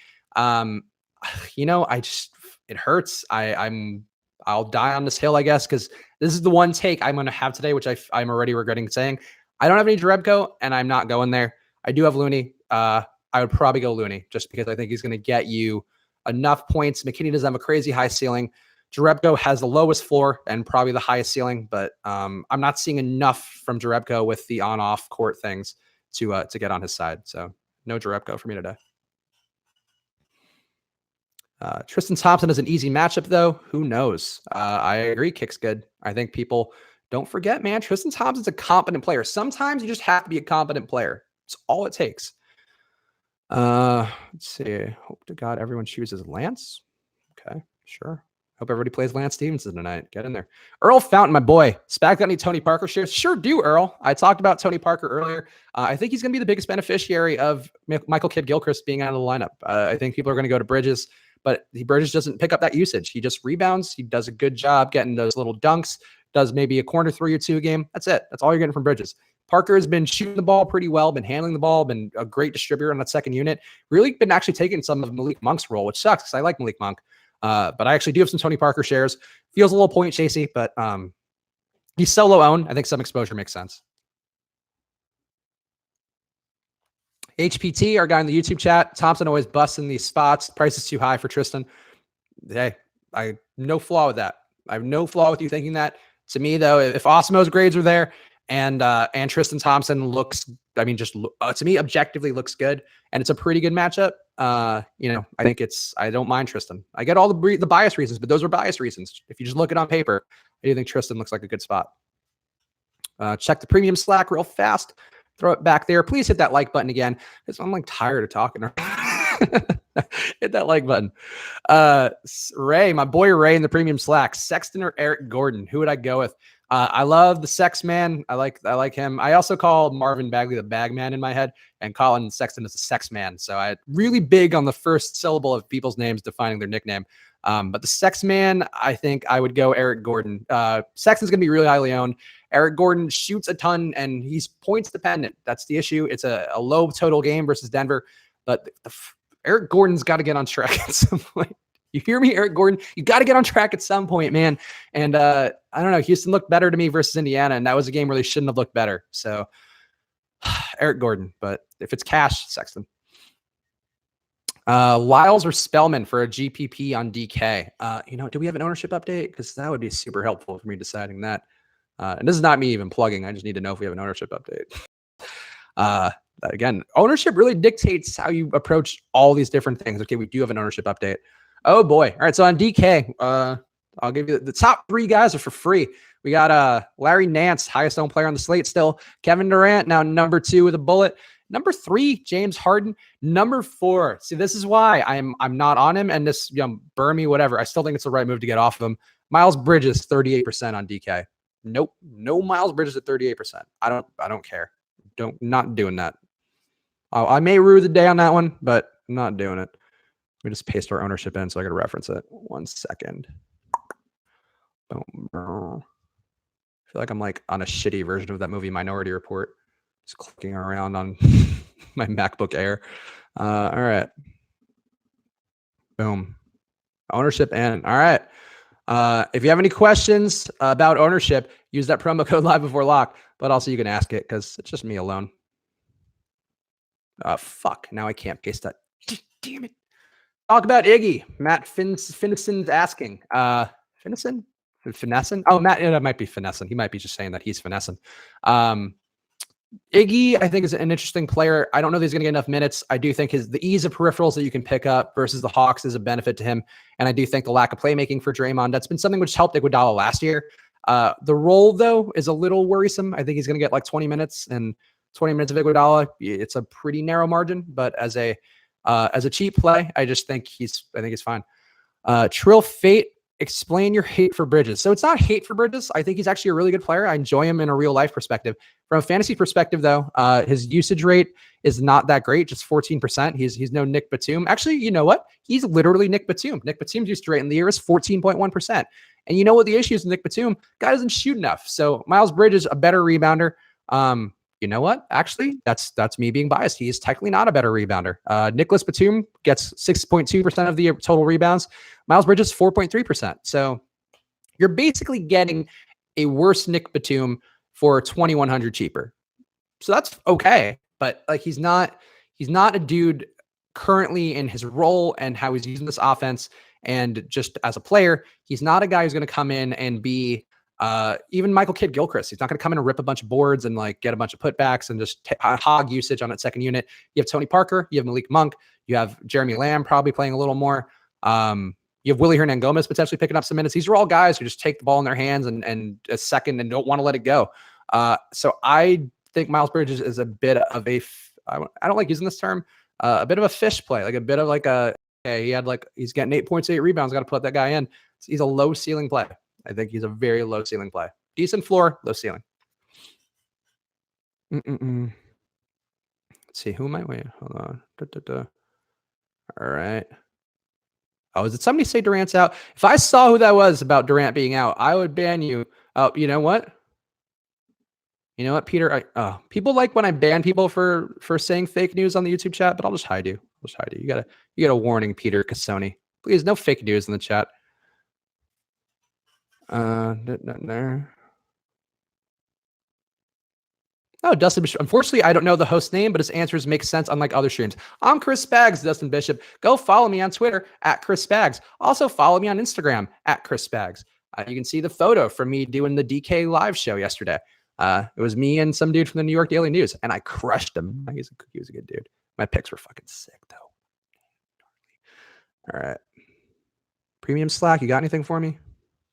It hurts. I'll die on this hill, I guess, because this is the one take I'm going to have today, which I'm already regretting saying. I don't have any Jerebko, and I'm not going there. I do have Looney. I would probably go Looney just because I think he's going to get you enough points. McKinney doesn't have a crazy high ceiling. Jerebko has the lowest floor and probably the highest ceiling, but I'm not seeing enough from Jerebko with the on-off court things to get on his side. So no Jerebko for me today. Tristan Thompson is an easy matchup, though. Who knows? I agree. Kick's good. I think people don't forget, man. Tristan Thompson's a competent player. Sometimes you just have to be a competent player. It's all it takes. Let's see. Hope to God everyone chooses Lance. Okay, sure. Hope everybody plays Lance Stevenson tonight. Get in there. Earl Fountain, my boy. SPAC got any Tony Parker shares? Sure do, Earl. I talked about Tony Parker earlier. I think he's going to be the biggest beneficiary of Michael Kidd-Gilchrist being out of the lineup. I think people are going to go to Bridges, but Bridges doesn't pick up that usage. He just rebounds. He does a good job getting those little dunks, does maybe a corner 3 or 2 a game. That's it. That's all you're getting from Bridges. Parker has been shooting the ball pretty well, been handling the ball, been a great distributor on that second unit. Really been actually taking some of Malik Monk's role, which sucks because I like Malik Monk. But I actually do have some Tony Parker shares. Feels a little point chasey, but he's solo owned. I think some exposure makes sense. HPT, our guy in the YouTube chat. Thompson always busts in these spots. Price is too high for Tristan. Hey, I have no flaw with that. I have no flaw with you thinking that. To me, though, if Osmo's grades are there, And Tristan Thompson looks, I mean, just to me, objectively looks good. And it's a pretty good matchup. I think I don't mind Tristan. I get all the bias reasons, but those are bias reasons. If you just look it on paper, I do think Tristan looks like a good spot. Check the premium Slack real fast. Throw it back there. Please hit that like button again, because I'm like tired of talking. Hit that like button. Ray, my boy Ray in the premium Slack. Sexton or Eric Gordon? Who would I go with? I love the Sex Man. I like him. I also call Marvin Bagley the Bag Man in my head, and Colin Sexton is the Sex Man. So I really big on the first syllable of people's names defining their nickname. But the Sex Man, I think I would go Eric Gordon. Sexton's going to be really highly owned. Eric Gordon shoots a ton, and he's points dependent. That's the issue. It's a low total game versus Denver, but Eric Gordon's got to get on track at some point. You hear me, Eric Gordon? You got to get on track at some point, man. And I don't know. Houston looked better to me versus Indiana, and that was a game where they shouldn't have looked better. So Eric Gordon, but if it's cash, Sexton. Lyles or Spellman for a GPP on DK. Do we have an ownership update? Because that would be super helpful for me deciding that. And this is not me even plugging. I just need to know if we have an ownership update. Again, ownership really dictates how you approach all these different things. Okay, we do have an ownership update. Oh boy. All right. So on DK, I'll give you the top 3 guys are for free. We got Larry Nance, highest owned player on the slate still. Kevin Durant, now number 2 with a bullet. Number 3, James Harden. Number 4. See, this is why I'm not on him, and this burn me, whatever. I still think it's the right move to get off of him. Miles Bridges, 38% on DK. Nope. No Miles Bridges at 38%. I don't care. Not doing that. I may rue the day on that one, but I'm not doing it. Let me just paste our ownership in so I can reference it. 1 second. I feel like I'm like on a shitty version of that movie Minority Report. Just clicking around on my MacBook Air. All right. Boom. Ownership in. All right. If you have any questions about ownership, use that promo code live before lock, but also you can ask it because it's just me alone. Fuck. Now I can't paste that. Damn it. Talk about Iggy. Matt Finnison's asking. Finnison? Finessin? Oh, Matt, that might be Finessin. He might be just saying that he's finessing. Iggy, I think, is an interesting player. I don't know if he's going to get enough minutes. I do think the ease of peripherals that you can pick up versus the Hawks is a benefit to him. And I do think the lack of playmaking for Draymond, that's been something which helped Iguodala last year. The role, though, is a little worrisome. I think he's going to get like 20 minutes, and 20 minutes of Iguodala, it's a pretty narrow margin. But as a cheap play, I think he's fine. Trill Fate, explain your hate for Bridges. So it's not hate for Bridges. I think he's actually a really good player. I enjoy him in a real life perspective. From a fantasy perspective, though, his usage rate is not that great, just 14%. He's no Nick Batum. Actually, you know what? He's literally Nick Batum. Nick Batum's usage rate in the year is 14.1%. And you know what the issue is with Nick Batum? Guy doesn't shoot enough. So Miles Bridges, a better rebounder. You know what? Actually, that's me being biased. He is technically not a better rebounder. Nicholas Batum gets 6.2% of the total rebounds. Miles Bridges, 4.3%. So you're basically getting a worse Nick Batum for $2,100 cheaper. So that's okay. But like he's not a dude currently in his role and how he's using this offense. And just as a player, he's not a guy who's going to come in and be even Michael Kidd-Gilchrist. He's not going to come in and rip a bunch of boards and like get a bunch of putbacks and just hog usage on that second unit. You have Tony Parker, you have Malik Monk, you have Jeremy Lamb probably playing a little more. You have Willie Hernangomez potentially picking up some minutes. These are all guys who just take the ball in their hands and a second and don't want to let it go. So I think Miles Bridges is a bit of I don't like using this term, a bit of a fish play, like a bit of like he's getting 8.8 rebounds. Got to put that guy in. He's a low ceiling play. I think he's a very low ceiling play. Decent floor, low ceiling. Let's see, who am I? Wait, hold on. All right. Oh, did somebody say Durant's out? If I saw who that was about Durant being out, I would ban you. Oh, you know what? You know what, Peter? People like when I ban people for saying fake news on the YouTube chat, but I'll just hide you. You got a warning, Peter Cassoni. Please, no fake news in the chat. There. Oh, Dustin Bishop. Unfortunately, I don't know the host name, but his answers make sense unlike other streams. I'm Chris Spags, Dustin Bishop. Go follow me on Twitter at Chris Spags. Also follow me on Instagram at Chris Spags. You can see the photo from me doing the DK live show yesterday. It was me and some dude from the New York Daily News, and I crushed him. He was a good dude. My picks were fucking sick, though. All right. Premium Slack, you got anything for me?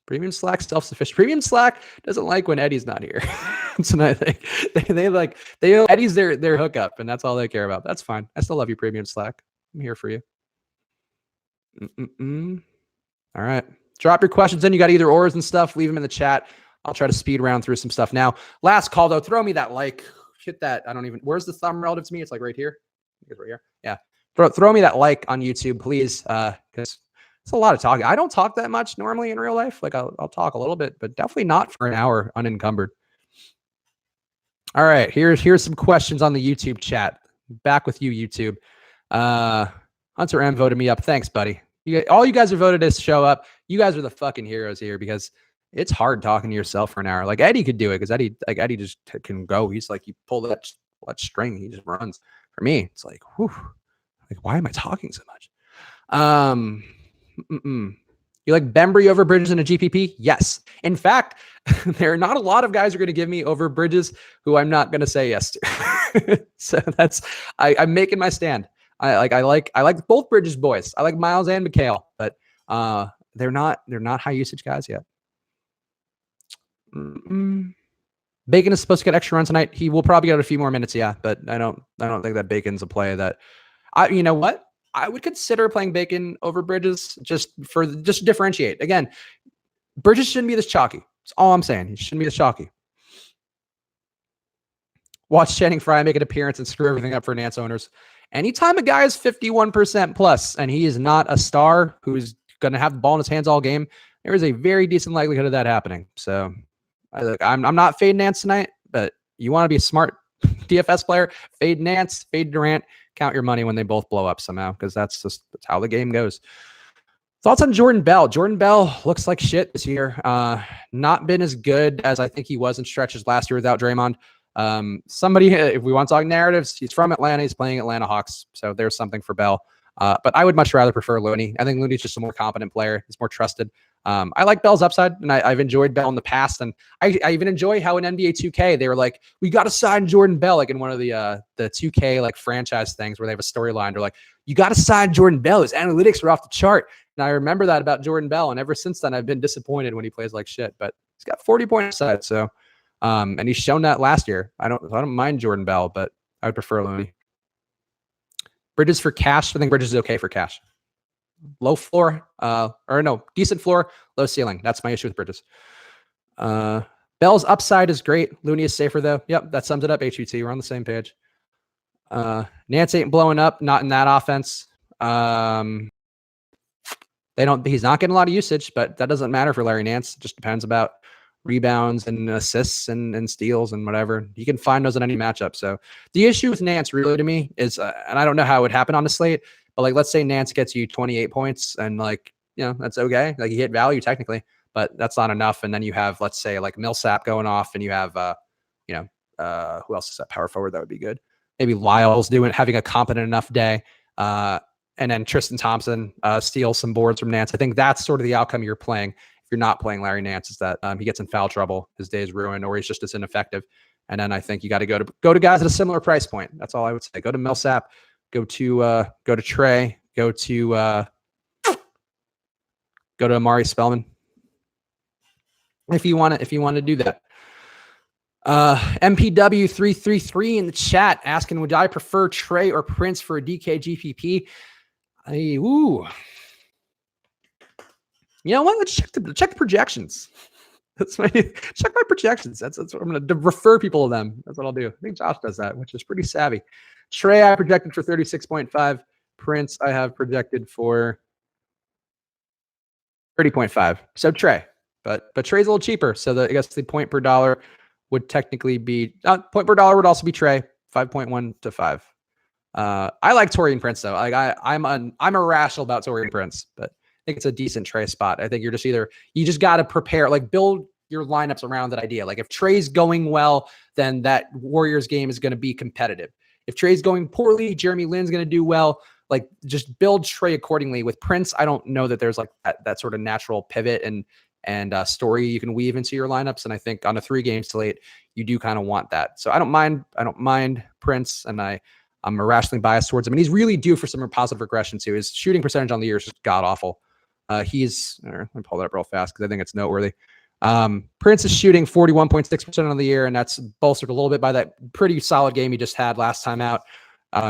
Premium Slack, self-sufficient. Premium Slack doesn't like when Eddie's not here. That's another thing. They Eddie's their hookup, and that's all they care about. That's fine. I still love you, Premium Slack. I'm here for you. All right. Drop your questions in. You got either ors and stuff. Leave them in the chat. I'll try to speed round through some stuff now. Last call, though. Throw me that like. Hit that. Where's the thumb relative to me? It's like right here. It's right here. Yeah. Throw me that like on YouTube, please, because it's a lot of talking. I don't talk that much normally in real life. Like I'll talk a little bit, but definitely not for an hour unencumbered. All right. Here's some questions on the YouTube chat. Back with you, YouTube. Hunter M voted me up. Thanks, buddy. All you guys who voted to show up, you guys are the fucking heroes here because it's hard talking to yourself for an hour. Like Eddie could do it because Eddie just can go. He's like, you pull that string, he just runs. For me, it's like, whew, like why am I talking so much? You like Bembry over Bridges in a GPP? Yes. In fact, there are not a lot of guys who are going to give me over Bridges who I'm not going to say yes to. So I'm making my stand. I like both Bridges boys. I like Miles and Mikhail, but they're not high usage guys yet. Bacon is supposed to get extra run tonight. He will probably get a few more minutes, yeah, but I don't think that Bacon's a play that you know what? I would consider playing Bacon over Bridges just to differentiate. Again, Bridges shouldn't be this chalky. That's all I'm saying. He shouldn't be this chalky. Watch Channing Frye make an appearance and screw everything up for Nance owners. Anytime a guy is 51% plus and he is not a star who's going to have the ball in his hands all game, there is a very decent likelihood of that happening. So I'm not fading Nance tonight, but you want to be a smart DFS player, fade Nance, fade Durant, count your money when they both blow up somehow, because that's how the game goes. Thoughts on Jordan Bell? Jordan Bell looks like shit this year. Not been as good as I think he was in stretches last year without Draymond. Somebody, if we want to talk narratives, he's from Atlanta. He's playing Atlanta Hawks. So there's something for Bell. But I would much rather prefer Looney. I think Looney's just a more competent player. He's more trusted. I like Bell's upside, and I've enjoyed Bell in the past. And I even enjoy how in NBA 2K, they were like, we got to sign Jordan Bell, like in one of the 2K like franchise things where they have a storyline. They're like, you got to sign Jordan Bell. His analytics were off the chart. And I remember that about Jordan Bell. And ever since then, I've been disappointed when he plays like shit. But he's got 40-point upside. So, and he's shown that last year. I don't mind Jordan Bell, but I would prefer Looney. Bridges for cash. I think Bridges is okay for cash. Low floor, decent floor, low ceiling. That's my issue with Bridges. Bell's upside is great. Looney is safer though. Yep, that sums it up. HUT, we're on the same page. Nance ain't blowing up. Not in that offense. He's not getting a lot of usage, but that doesn't matter for Larry Nance. It just depends about rebounds and assists and steals and whatever. He can find those in any matchup. So the issue with Nance really to me is, and I don't know how it would happen on the slate, but like, let's say Nance gets you 28 points and like, that's okay. Like he hit value technically, but that's not enough. And then you have, let's say like Millsap going off and you have, who else is that power forward? That would be good. Maybe Lyles having a competent enough day. And then Tristan Thompson steals some boards from Nance. I think that's sort of the outcome you're playing. You're not playing Larry Nance, is that he gets in foul trouble, his day is ruined, or he's just as ineffective. And then I think you got to go to guys at a similar price point. That's all I would say. Go to Millsap, go to Trey, go to Amari Spellman. If you want to do that. MPW333 in the chat asking, would I prefer Trey or Prince for a DK GPP? You know what? Let's check the projections. Check my projections. That's what I'm going to refer people to them. That's what I'll do. I think Josh does that, which is pretty savvy. Trey, I projected for 36.5. Prince, I have projected for 30.5. So Trey, but Trey's a little cheaper. So I guess the point per dollar would technically be point per dollar would also be Trey, 5.1 to 5. I like Torian Prince though. Like I'm irrational about Torian Prince, but I think it's a decent Trey spot. I think you just got to prepare, like build your lineups around that idea. Like if Trey's going well, then that Warriors game is going to be competitive. If Trey's going poorly, Jeremy Lin's going to do well. Like just build Trey accordingly. With Prince, I don't know that there's like that sort of natural pivot and story you can weave into your lineups. And I think on a 3-game slate, you do kind of want that. So I don't mind Prince, and I'm irrationally biased towards him. And he's really due for some positive regression too. His shooting percentage on the year is just god awful. Let me pull that up real fast because I think it's noteworthy. Prince is shooting 41.6% on the year, and that's bolstered a little bit by that pretty solid game he just had last time out.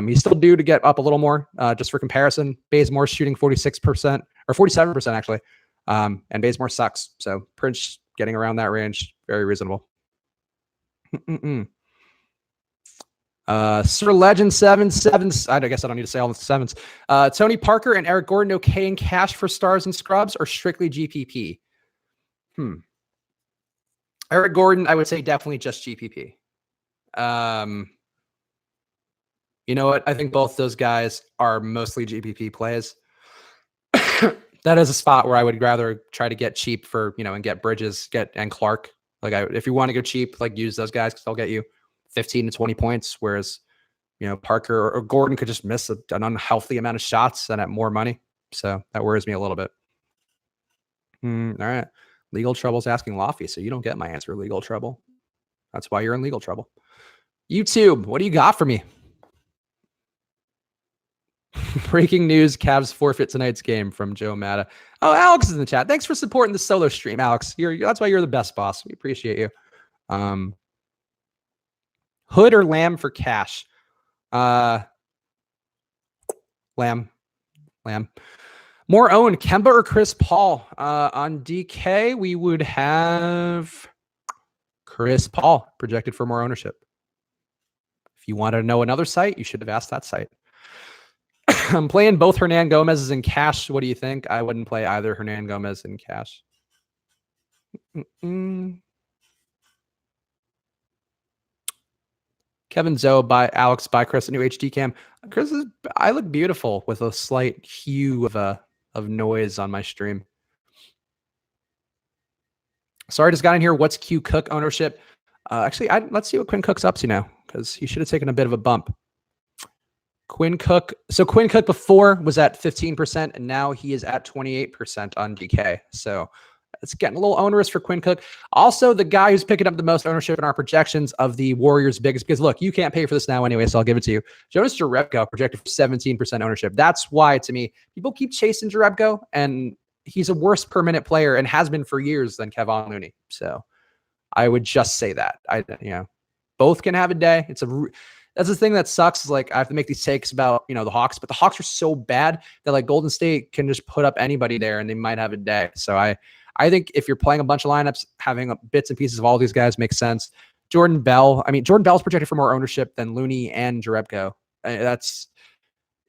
He's still due to get up a little more, just for comparison. Bazemore shooting 46% or 47% actually. And Bazemore sucks. So Prince getting around that range, very reasonable. Sir Legend 7. I guess I don't need to say all the sevens. Tony Parker and Eric Gordon okay in cash for stars and scrubs or strictly GPP? Eric Gordon, I would say definitely just GPP. You know what? I think both those guys are mostly GPP plays. That is a spot where I would rather try to get cheap for, and get Bridges, and Clark. Like if you want to go cheap, like use those guys because they'll get you 15 to 20 points. Whereas, Parker or Gordon could just miss an unhealthy amount of shots and at more money. So that worries me a little bit. All right. Legal trouble's asking Lofty, so you don't get my answer. Legal trouble. That's why you're in legal trouble. YouTube, what do you got for me? Breaking news, Cavs forfeit tonight's game from Joe Matta. Oh, Alex is in the chat. Thanks for supporting the solo stream, Alex. That's why you're the best boss. We appreciate you. Hood or Lamb for cash? Lamb. More owned, Kemba or Chris Paul? On DK, we would have Chris Paul projected for more ownership. If you wanted to know another site, you should have asked that site. I'm playing both Hernan Gomez's in cash. What do you think? I wouldn't play either Hernan Gomez in cash. Kevin Zoe by Alex by Chris, a new HD cam. Chris, I look beautiful with a slight hue of noise on my stream. Sorry, just got in here. What's Q Cook ownership? Actually, let's see what Quinn Cook's up to now, because he should have taken a bit of a bump. Quinn Cook before was at 15%, and now he is at 28% on DK. So it's getting a little onerous for Quinn Cook. Also, the guy who's picking up the most ownership in our projections of the Warriors' biggest, because look, you can't pay for this now anyway, so I'll give it to you. Jonas Jerebko projected for 17% ownership. That's why, to me, people keep chasing Jerebko, and he's a worse per minute player and has been for years than Kevon Looney. So I would just say that. Both can have a day. That's the thing that sucks, is like I have to make these takes about, the Hawks, but the Hawks are so bad that like Golden State can just put up anybody there and they might have a day. So I think if you're playing a bunch of lineups, having bits and pieces of all these guys makes sense. Jordan Bell's projected for more ownership than Looney and Jerebko.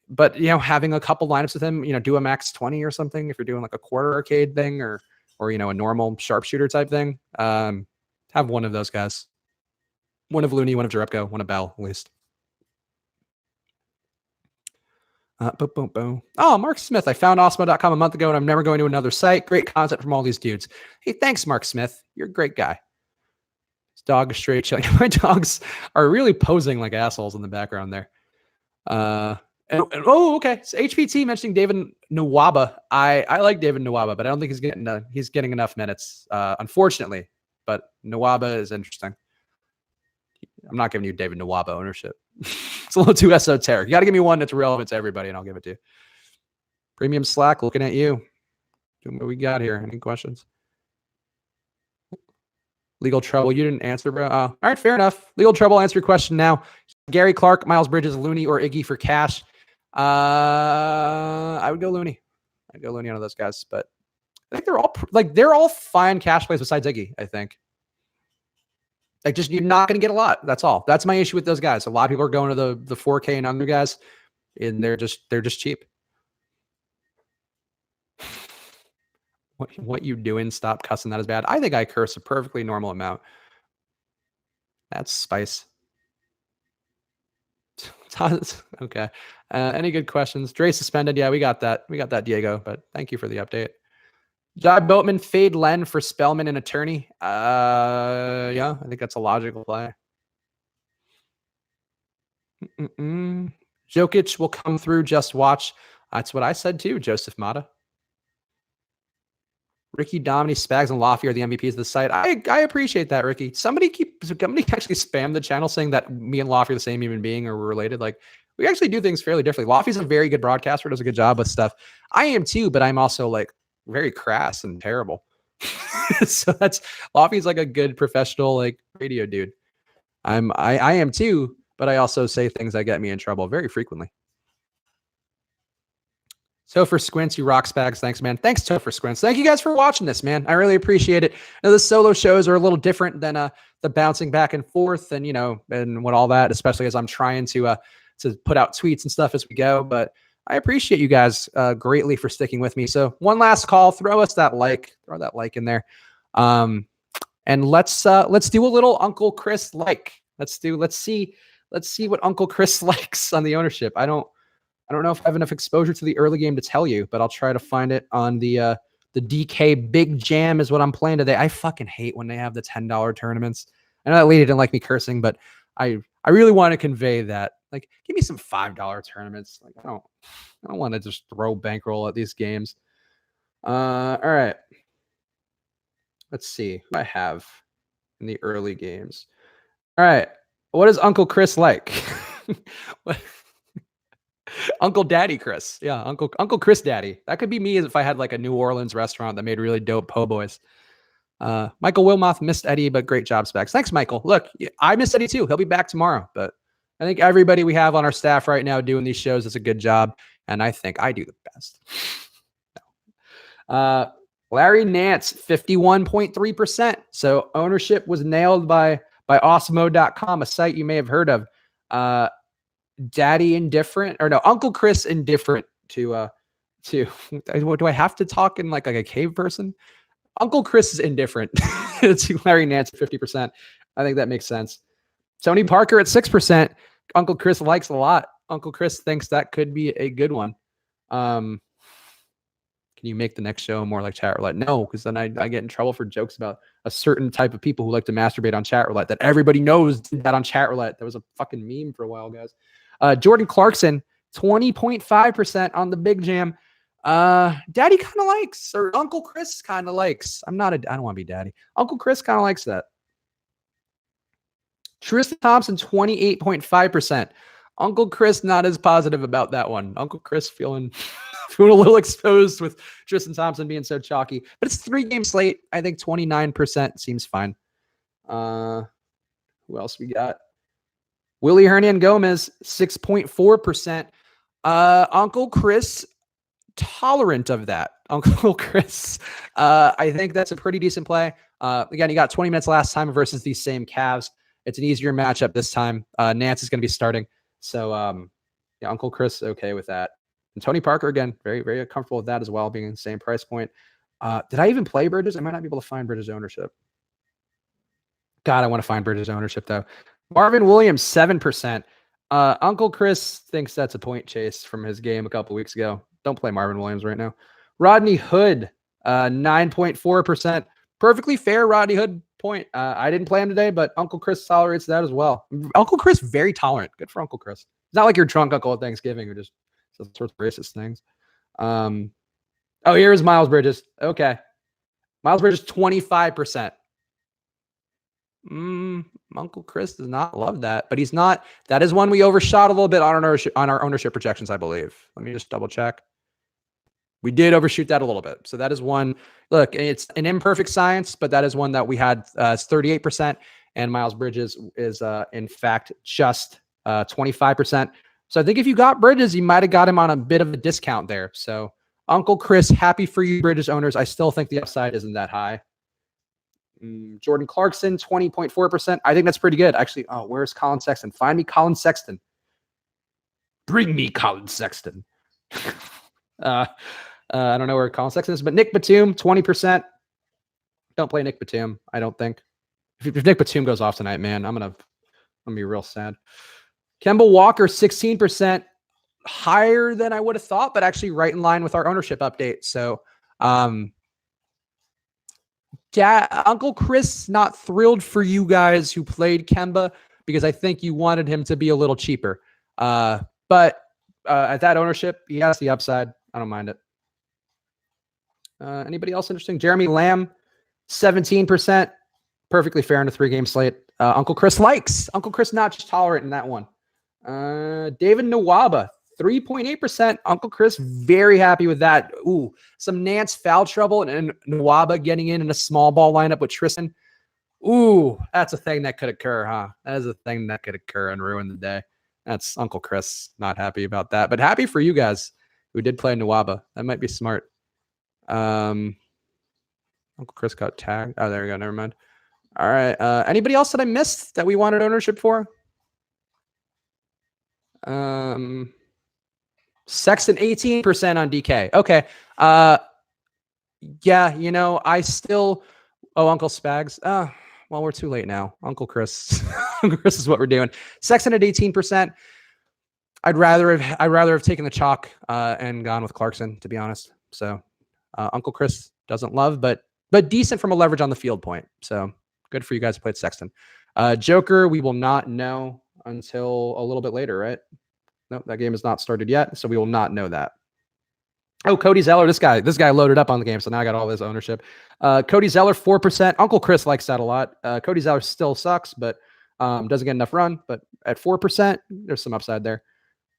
But having a couple lineups with him, do a max 20 or something if you're doing like a quarter arcade thing or a normal sharpshooter type thing. Have one of those guys. One of Looney, one of Jerebko, one of Bell, at least. Oh, Mark Smith. I found Osmo.com a month ago, and I'm never going to another site. Great content from all these dudes. Hey, thanks, Mark Smith. You're a great guy. His dog is straight chilling. My dogs are really posing like assholes in the background there. Okay. So HPT mentioning David Nwaba. I like David Nwaba, but I don't think he's getting enough minutes, unfortunately. But Nwaba is interesting. I'm not giving you David Nwaba ownership. It's a little too esoteric. You got to give me one that's relevant to everybody, and I'll give it to you. Premium Slack, looking at you. What we got here? Any questions? Legal trouble. You didn't answer, bro. All right, fair enough. Legal trouble. Answer your question now. Gary Clark, Miles Bridges, Looney, or Iggy for cash. I would go Looney. I'd go Looney on those guys, but I think they're all fine cash plays besides Iggy, I think. Like, just you're not going to get a lot. That's all. That's my issue with those guys. A lot of people are going to the 4K and under guys, and they're just cheap. What you doing? Stop cussing. That is bad. I think I curse a perfectly normal amount. That's spice. Okay. Any good questions? Dre suspended. Yeah, we got that. We got that, Diego. But thank you for the update. Jai Boatman, fade Len for Spellman and Attorney. Yeah, I think that's a logical play. Jokic will come through. Just watch. That's what I said too, Joseph Mata. Ricky, Domini, Spags, and Lofty are the MVPs of the site. I appreciate that, Ricky. Somebody actually spam the channel saying that me and Lofty are the same human being or we're related. Like, we actually do things fairly differently. Lofty's a very good broadcaster, does a good job with stuff. I am too, but I'm also like very crass and terrible. So Lofty's like a good professional like radio dude. I am too, but I also say things that get me in trouble very frequently. Topher Squints, you rock Spags. Thanks, man. Thanks, Topher Squints. Thank you guys for watching this, man. I really appreciate it. Now, the solo shows are a little different than the bouncing back and forth and, and what all that, especially as I'm trying to put out tweets and stuff as we go. But I appreciate you guys greatly for sticking with me. So one last call, throw that like in there. And let's do a little Uncle Chris like. Let's see what Uncle Chris likes on the ownership. I don't know if I have enough exposure to the early game to tell you, but I'll try to find it on the DK Big Jam is what I'm playing today. I fucking hate when they have the $10 tournaments. I know that lady didn't like me cursing, but I really want to convey that. Like, give me some $5 tournaments. Like, I don't want to just throw bankroll at these games. All right. Let's see who I have in the early games. All right. What is Uncle Chris like? Uncle Daddy Chris. Yeah, Uncle Chris Daddy. That could be me if I had like a New Orleans restaurant that made really dope po' boys. Michael Wilmoth missed Eddie, but great job, Specs. Thanks, Michael. Look, I missed Eddie too. He'll be back tomorrow, but I think everybody we have on our staff right now doing these shows does a good job, and I think I do the best. Larry Nance, 51.3%. So ownership was nailed by Osmo.com, a site you may have heard of. Daddy indifferent, or no, Uncle Chris indifferent to do I have to talk in like a cave person? Uncle Chris is indifferent to Larry Nance at 50%. I think that makes sense. Tony Parker at 6%. Uncle Chris likes a lot. Uncle Chris thinks that could be a good one. Can you make the next show more like chat roulette? No, because then I get in trouble for jokes about a certain type of people who like to masturbate on chat roulette that everybody knows that on chat roulette. That was a fucking meme for a while, guys. Jordan Clarkson, 20.5% on the Big Jam. Daddy kind of likes, or Uncle Chris kind of likes. I don't want to be daddy. Uncle Chris kind of likes that. Tristan Thompson, 28.5%. Uncle Chris not as positive about that one. Uncle Chris feeling a little exposed with Tristan Thompson being so chalky. But it's 3-game slate. I think 29% seems fine. Who else we got? Willie Hernan Gomez, 6.4%. Uncle Chris, tolerant of that. Uncle Chris, I think that's a pretty decent play. Again, he got 20 minutes last time versus these same Cavs. It's an easier matchup this time. Nance is going to be starting. So, yeah, Uncle Chris, okay with that. And Tony Parker, again, very, very comfortable with that as well, being in the same price point. Did I even play Bridges? I might not be able to find Bridges ownership. God, I want to find Bridges ownership, though. Marvin Williams, 7%. Uncle Chris thinks that's a point chase from his game a couple weeks ago. Don't play Marvin Williams right now. Rodney Hood, 9.4%. Perfectly fair Rodney Hood point. I didn't play him today, but Uncle Chris tolerates that as well. Uncle Chris, very tolerant. Good for Uncle Chris. It's not like your drunk uncle at Thanksgiving who just says sorts of racist things. Oh, here's Miles Bridges. Okay. Miles Bridges, 25%. Uncle Chris does not love that, but he's not. That is one we overshot a little bit on our ownership projections, I believe. Let me just double check. We did overshoot that a little bit. So that is one. Look, it's an imperfect science, but that is one that we had 38%, and Miles Bridges is in fact just 25%. So I think if you got Bridges, you might have got him on a bit of a discount there. So Uncle Chris, happy for you, Bridges owners. I still think the upside isn't that high. Jordan Clarkson, 20.4%. I think that's pretty good. Actually, where's Colin Sexton? Find me Colin Sexton. Bring me Colin Sexton. I don't know where Colin Sexton is, but Nick Batum, 20%. Don't play Nick Batum, I don't think. If Nick Batum goes off tonight, man, I'm gonna be real sad. Kemba Walker, 16%. Higher than I would have thought, but actually right in line with our ownership update. So, Uncle Chris, not thrilled for you guys who played Kemba because I think you wanted him to be a little cheaper. But at that ownership, he has the upside. I don't mind it. Anybody else interesting? Jeremy Lamb, 17%. Perfectly fair in a 3-game slate. Uncle Chris likes. Uncle Chris not just tolerant in that one. David Nawaba, 3.8%. Uncle Chris very happy with that. Ooh, some Nance foul trouble and Nawaba getting in a small ball lineup with Tristan. Ooh, that's a thing that could occur, huh? That is a thing that could occur and ruin the day. That's Uncle Chris not happy about that, but happy for you guys who did play Nawaba. That might be smart. Uncle Chris got tagged. Oh, there we go. Never mind. All right. Anybody else that I missed that we wanted ownership for? Sexton 18% on DK. Okay. Yeah, I still Uncle Spags. Well, we're too late now. Uncle Chris. Uncle Chris is what we're doing. Sexton at 18%. I'd rather have taken the chalk and gone with Clarkson, to be honest. So Uncle Chris doesn't love, but decent from a leverage on the field point. So good for you guys who played Sexton. Joker, we will not know until a little bit later, right? Nope, that game has not started yet, so we will not know that. Oh, Cody Zeller, this guy loaded up on the game, so now I got all this ownership. Cody Zeller, 4%. Uncle Chris likes that a lot. Cody Zeller still sucks, but doesn't get enough run. But at 4%, there's some upside there.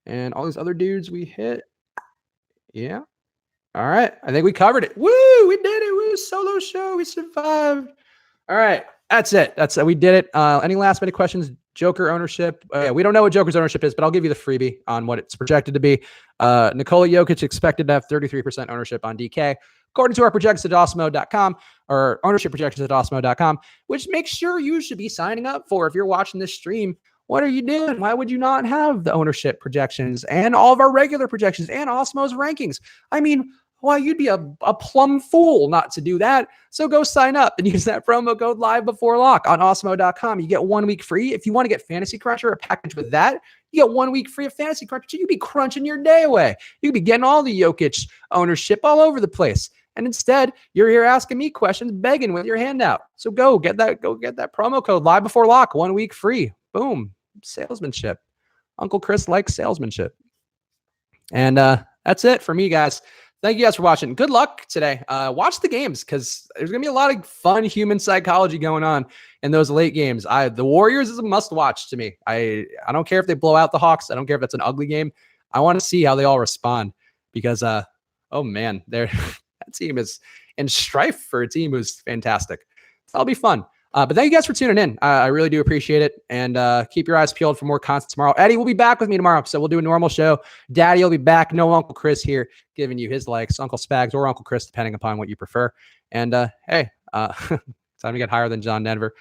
And all these other dudes we hit. Yeah. All right. I think we covered it. Woo! We did it. Woo! Solo show. We survived. All right. That's it. We did it. Any last minute questions? Joker ownership. Yeah, we don't know what Joker's ownership is, but I'll give you the freebie on what it's projected to be. Nikola Jokic expected to have 33% ownership on DK, according to our projections at Osmo.com or ownership projections at Osmo.com, which makes sure you should be signing up for. If you're watching this stream, what are you doing? Why would you not have the ownership projections and all of our regular projections and Osmo's rankings? I mean, why, you'd be a plumb fool not to do that. So go sign up and use that promo code live before lock on Osmo.com. You get 1 week free. If you want to get Fantasy Cruncher, a package with that, you get 1 week free of Fantasy Cruncher. You'd be crunching your day away. You'd be getting all the Jokic ownership all over the place. And instead, you're here asking me questions, begging with your hand out. So go get that promo code live before lock, 1 week free. Boom. Salesmanship. Uncle Chris likes salesmanship. And that's it for me, guys. Thank you guys for watching. Good luck today. Watch the games because there's going to be a lot of fun human psychology going on in those late games. The Warriors is a must watch to me. I don't care if they blow out the Hawks. I don't care if that's an ugly game. I want to see how they all respond because, oh man, that team is in strife for a team who's fantastic. That'll be fun. But thank you guys for tuning in. I really do appreciate it. And keep your eyes peeled for more content tomorrow. Eddie will be back with me tomorrow, so we'll do a normal show. Daddy will be back. No Uncle Chris here giving you his likes. Uncle Spags or Uncle Chris, depending upon what you prefer. And hey, time to get higher than John Denver.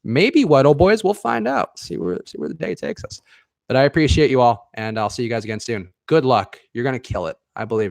Maybe what, old boys? We'll find out. See where the day takes us. But I appreciate you all, and I'll see you guys again soon. Good luck. You're going to kill it. I believe.